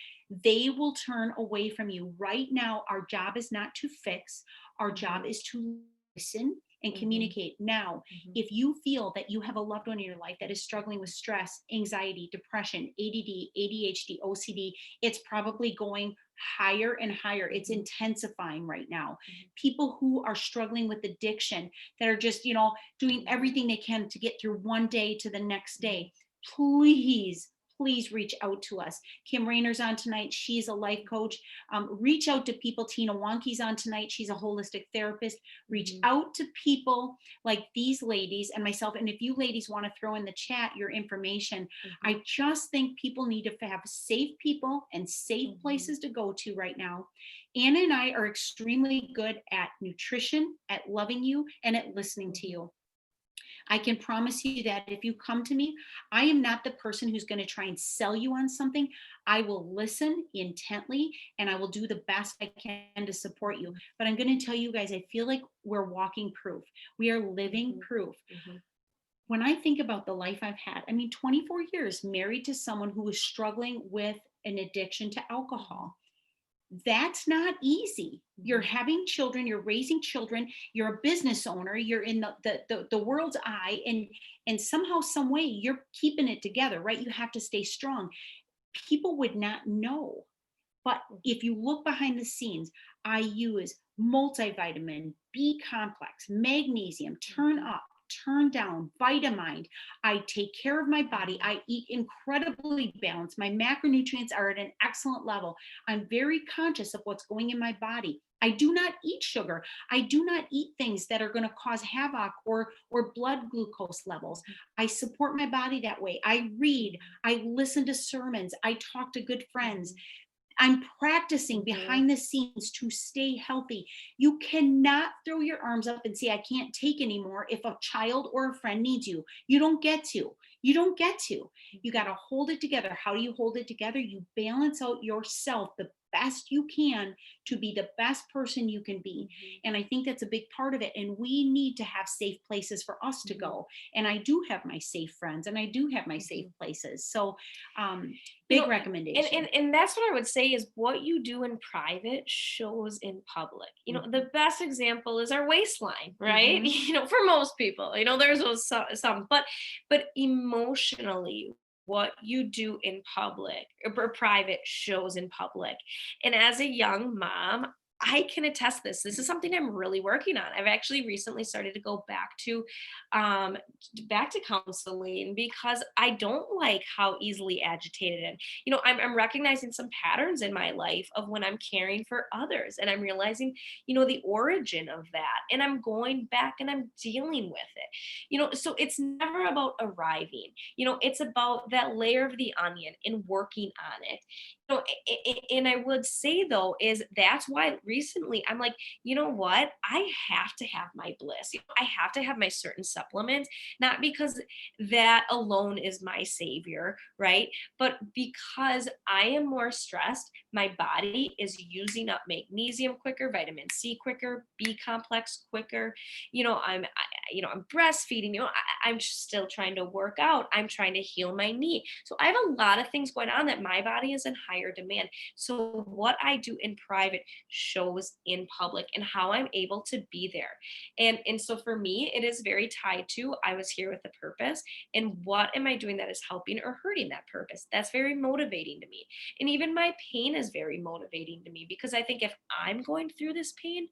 they will turn away from you. Right now, our job is not to fix, our job
mhm,
is to listen and
mhm,
communicate. Now,
mhm,
if you feel that you have a loved one in your life that is struggling with stress, anxiety, depression, ADD, ADHD, OCD, it's probably going higher and higher. It's
mhm,
intensifying right now.
mhm,
People who are struggling with addiction, that are just, doing
mhm,
everything they can to get through one day to the next
mhm,
day, please, please reach out to us. Kim Rayner's on tonight. She's a life coach. Reach out to people. Tina Wonke's on tonight. She's a holistic therapist. Reach
mhm,
out to people like these ladies and myself. And if you ladies want to throw in the chat your information,
mhm,
I just think people need to have safe people and safe
mhm,
places to go to right now. Anna and I are extremely good at nutrition, at loving you, and at listening to
mhm,
you. I can promise you that if you come to me, I am not the person who's going to try and sell you on something. I will listen intently and I will do the best I can to support you.
mhm,
But I'm going to tell you guys, I feel like we're walking proof. We are living
mhm,
proof.
mhm,
When I think about the life I've had, I mean, 24 years married to someone who was struggling with an addiction to
mhm,
alcohol. That's not easy. You're
mhm,
having children, you're raising children, you're a business owner, you're in the world's eye, and somehow, some way, you're keeping it together, right? You have to stay strong. People would not know. But
mhm,
if you look behind the scenes, I use multivitamin, B complex, magnesium, turn
mhm,
up, turn down, vitamin. I take care of my body.
mhm,
I eat incredibly balanced. My macronutrients are at an excellent level. I'm very conscious of what's going in my body. I do not eat sugar. I do not eat things that are going to cause havoc or blood glucose levels. I support my body that way. I read,
mhm,
I listen to sermons, I talk to good friends.
mhm,
I'm practicing
mhm,
behind the scenes to stay healthy. You cannot throw your arms up and say, I can't take anymore if a child or a friend needs you. You don't get to. You don't get to. You got
mhm,
to hold it together. How do you hold it together? You balance out yourself the best you can to be the best person you can be.
mhm,
And I think that's a big part of it. And we need to have safe places for us to
mhm,
go. And I do have my safe friends and I do have my safe
mhm.
places. So, um,
you
big
know and, and
recommendation.
and that's what I would say is what you do in private shows in public.
Mhm.
The best example is our waistline, right?
Mhm.
For most people, there's those some, but emotionally, what you do in public or private shows in public. And as a young mom, I can attest this. This is something I'm really working on. I've actually recently started to go um back to counseling because I don't like how easily agitated, and I'm recognizing some patterns in my life of when I'm caring for others, and I'm realizing the origin of that, and I'm going back and I'm dealing with it. So it's never about arriving. It's about that layer of the onion and working on it. And I would say though, is that's why recently I'm like, you know what? I have to have my bliss. I have to have my certain supplements, not because that alone is my savior, right? But because I am more stressed, my body is using up magnesium quicker, vitamin C quicker, B complex quicker. I'm breastfeeding. I'm still trying to work out. I'm trying to heal my knee. So I have a lot of things going on that my body is in higher demand. So what I do in private shows in public, and how I'm able to be there. And so for me, it is very tied to I was here with a purpose, and what am I doing that is helping or hurting that purpose? That's very motivating to me. And even my pain is very motivating to me, because I think if I'm going through this pain,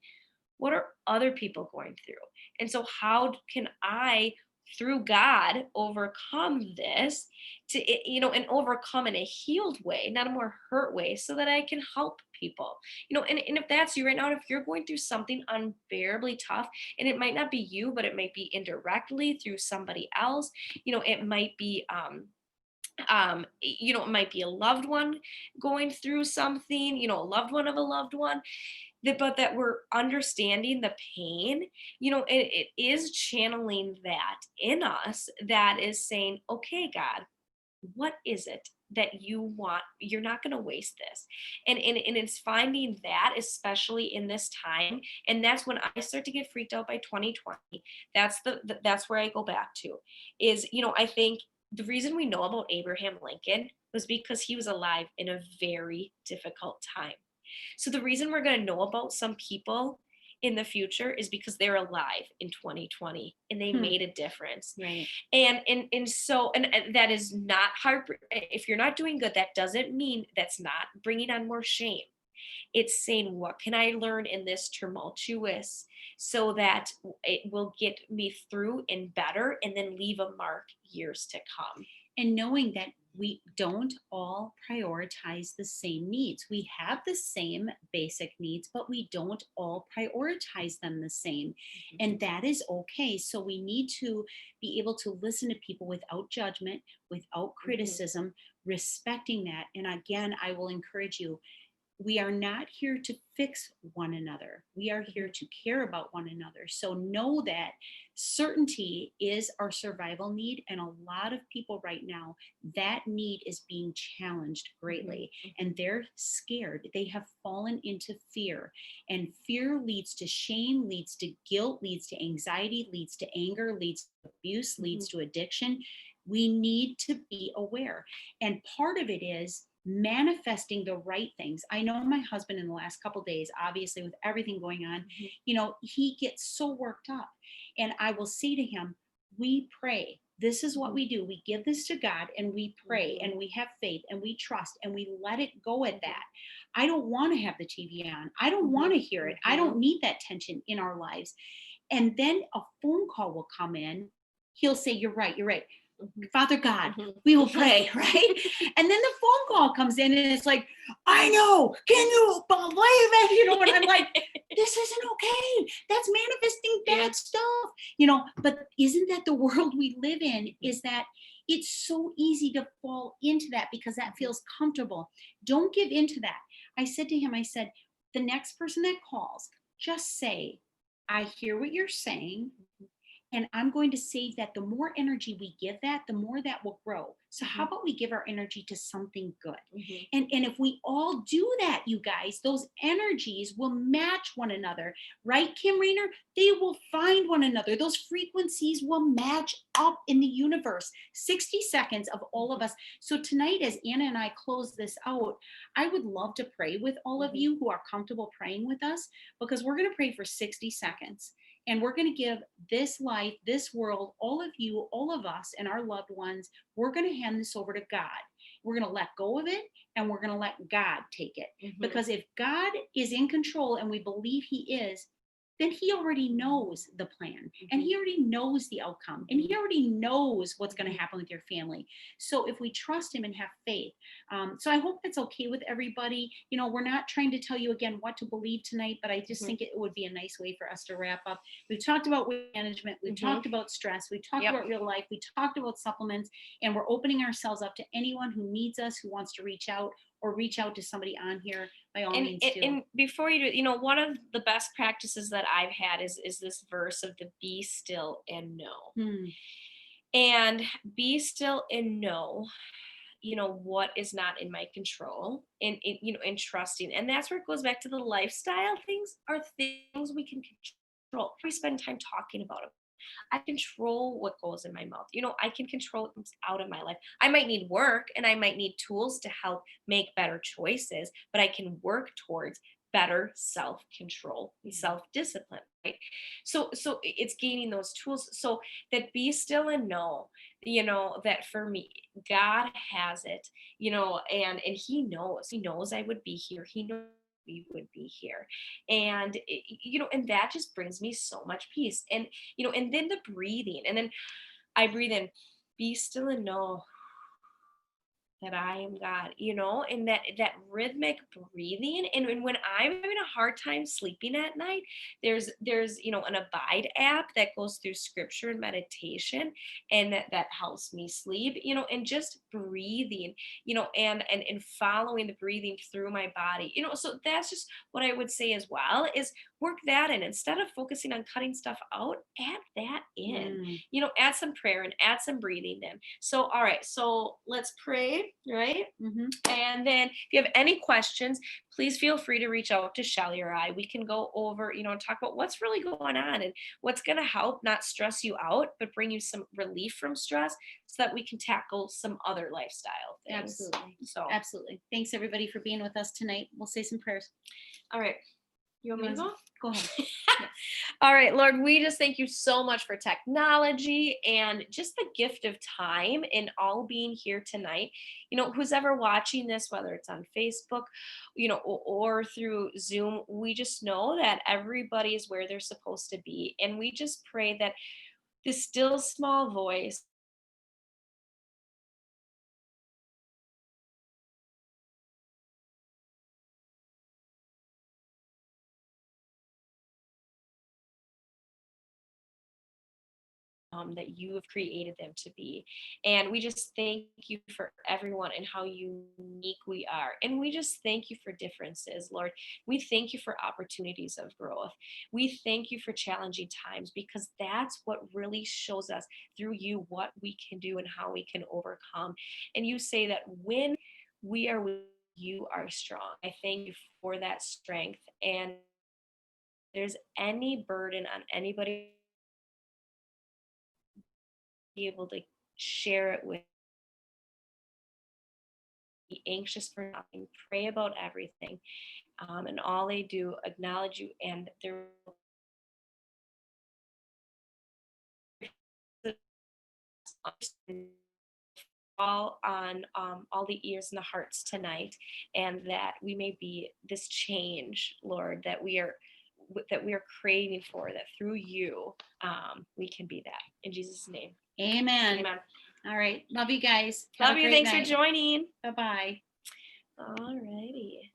what are other people going through? And so, how can I, through God, overcome this and overcome in a healed way, not a more hurt way, so that I can help people? And if that's you right now, if you're going through something unbearably tough, and it might not be you, but it might be indirectly through somebody else, it might be, it might be a loved one going through something, a loved one of a loved one, but that we're understanding the pain, it is channeling that in us that is saying, okay, God, what is it that you want? You're not going to waste this. And it's finding that, especially in this time. And that's when I start to get freaked out by 2020. That's where I go back to is, I think the reason we know about Abraham Lincoln was because he was alive in a very difficult time. So the reason we're going to know about some people in the future is because they're alive in 2020 and they
Hmm,
made a difference.
right.
And that is not hard. If you're not doing good, that doesn't mean that's not bringing on more shame. It's saying, what can I learn in this tumultuous, so that it will get me through and better, and then leave a mark years to come.
And knowing that we don't all prioritize the same needs. We have the same basic needs, but we don't all prioritize them the same.
Mhm.
And that is okay. So we need to be able to listen to people without judgment, without
Mhm.
criticism, respecting that. And again, I will encourage you, we are not here to fix one another. We are here
Mhm.
to care about one another. So know that certainty is our survival need. And a lot of people right now, that need is being challenged
Mhm.
greatly. And
Mhm.
they're scared. They have fallen into fear. And fear leads to shame, leads to guilt, leads to anxiety, leads to anger, leads to abuse,
Mhm.
leads to addiction. We need to be aware. And part of it is manifesting the right things. I know my husband in the last couple days, obviously with everything going on,
Mhm.
he gets so worked up. And I will say to him, we pray. This is what
Mhm.
we do. We give this to God and we pray
Mhm.
and we have faith and we trust and we let it go at
Mhm.
that. I don't want to have the TV on. I don't want
Mhm.
to hear it. I don't
Mhm.
need that tension in our lives. And then a phone call will come in. He'll say, you're right. You're right.
Mhm.
Father God,
Mhm.
we will pray, right? And then the phone call comes in and it's like, I know, can you believe it? And I'm like, this isn't okay. That's manifesting
Yeah.
bad stuff, but isn't that the world we live in?
Mhm.
Is that it's so easy to fall into that because that
Mhm.
feels comfortable. Don't give into that. I said to him, I said, the next person that calls, just say, I hear what you're saying. And I'm going to say that the more energy we give that, the more that will grow. So how
Mhm.
about we give our energy to something good?
Mhm.
And if we all do that, you guys, those energies will match one another, right, Kim Rayner? They will find one another. Those frequencies will match up in the universe. 60 seconds of all of
Mhm.
us. So tonight, as Anna and I close this out, I would love to pray with all of
Mhm.
you who are comfortable praying with us, because we're going to pray for 60 seconds. And we're going to give this life, this world, all of you, all of us, and our loved ones, we're going to hand this over to God. we're going to let go of it, and we're going to let God take it.
Mhm.
Because if God is in control and we believe he is, then he already knows the plan, and he already knows the outcome, and he already knows what's going to happen with your family. So if we trust him and have faith, so I hope that's okay with everybody. We're not trying to tell you again what to believe tonight, but I just think it would be a nice way for us to wrap up. We've talked about weight management, we've talked about stress, we've talked
Yep.
about real life, we talked about supplements, and we're opening ourselves up to anyone who needs us, who wants to reach out, or reach out to somebody on here. By all means, do.
And before you do, one of the best practices that I've had is this verse of the be still and know. And be still and know, what is not in my control, and and trusting. And that's where it goes back to the lifestyle things are things we can control. We spend time talking about it. I control what goes in my mouth. I can control what comes out of my life. I might need work and I might need tools to help make better choices, but I can work towards better self-control, self-discipline, right? So it's gaining those tools, so that be still and know, that for me, God has it, and he knows I would be here. He knows we would be here. And and that just brings me so much peace. And and then the breathing, and then I breathe in, be still and know that I am God, and that rhythmic breathing. And when I'm having a hard time sleeping at night, there's an Abide app that goes through scripture and meditation, and that helps me sleep, and just breathing, and following the breathing through my body, so that's just what I would say as well, is work that in instead of focusing on cutting stuff out. Add that in, add some prayer and add some breathing in. So, all right, so let's pray, right? And then if you have any questions, please feel free to reach out to Shelly or I. We can go over, and talk about what's really going on and what's going to help not stress you out, but bring you some relief from stress, so that we can tackle some other lifestyle things.
Absolutely.
So,
Absolutely. Thanks everybody for being with us tonight. We'll say some prayers.
all right. You want me to go?
Go ahead.
All right, Lord, we just thank you so much for technology and just the gift of time and all being here tonight. Who's ever watching this, whether it's on Facebook, or through Zoom, we just know that everybody is where they're supposed to be. And we just pray that this still small voice that you have created them to be. And we just thank you for everyone and how unique we are. And we just thank you for differences, Lord. We thank you for opportunities of growth. We thank you for challenging times, because that's what really shows us through you what we can do and how we can overcome. And you say that when we are with you are strong. I thank you for that strength. And if there's any burden on anybody, be able to share it with, be anxious for nothing, pray about everything, and all they do acknowledge you, and they're all on all the ears and the hearts tonight, and that we may be this change, Lord, that we are craving for, that through you we can be that. In Jesus' name.
Amen.
Amen.
All right. Love you guys. Have
Love
a
you.
great
Thanks
night.
for joining.
Bye-bye.
All righty.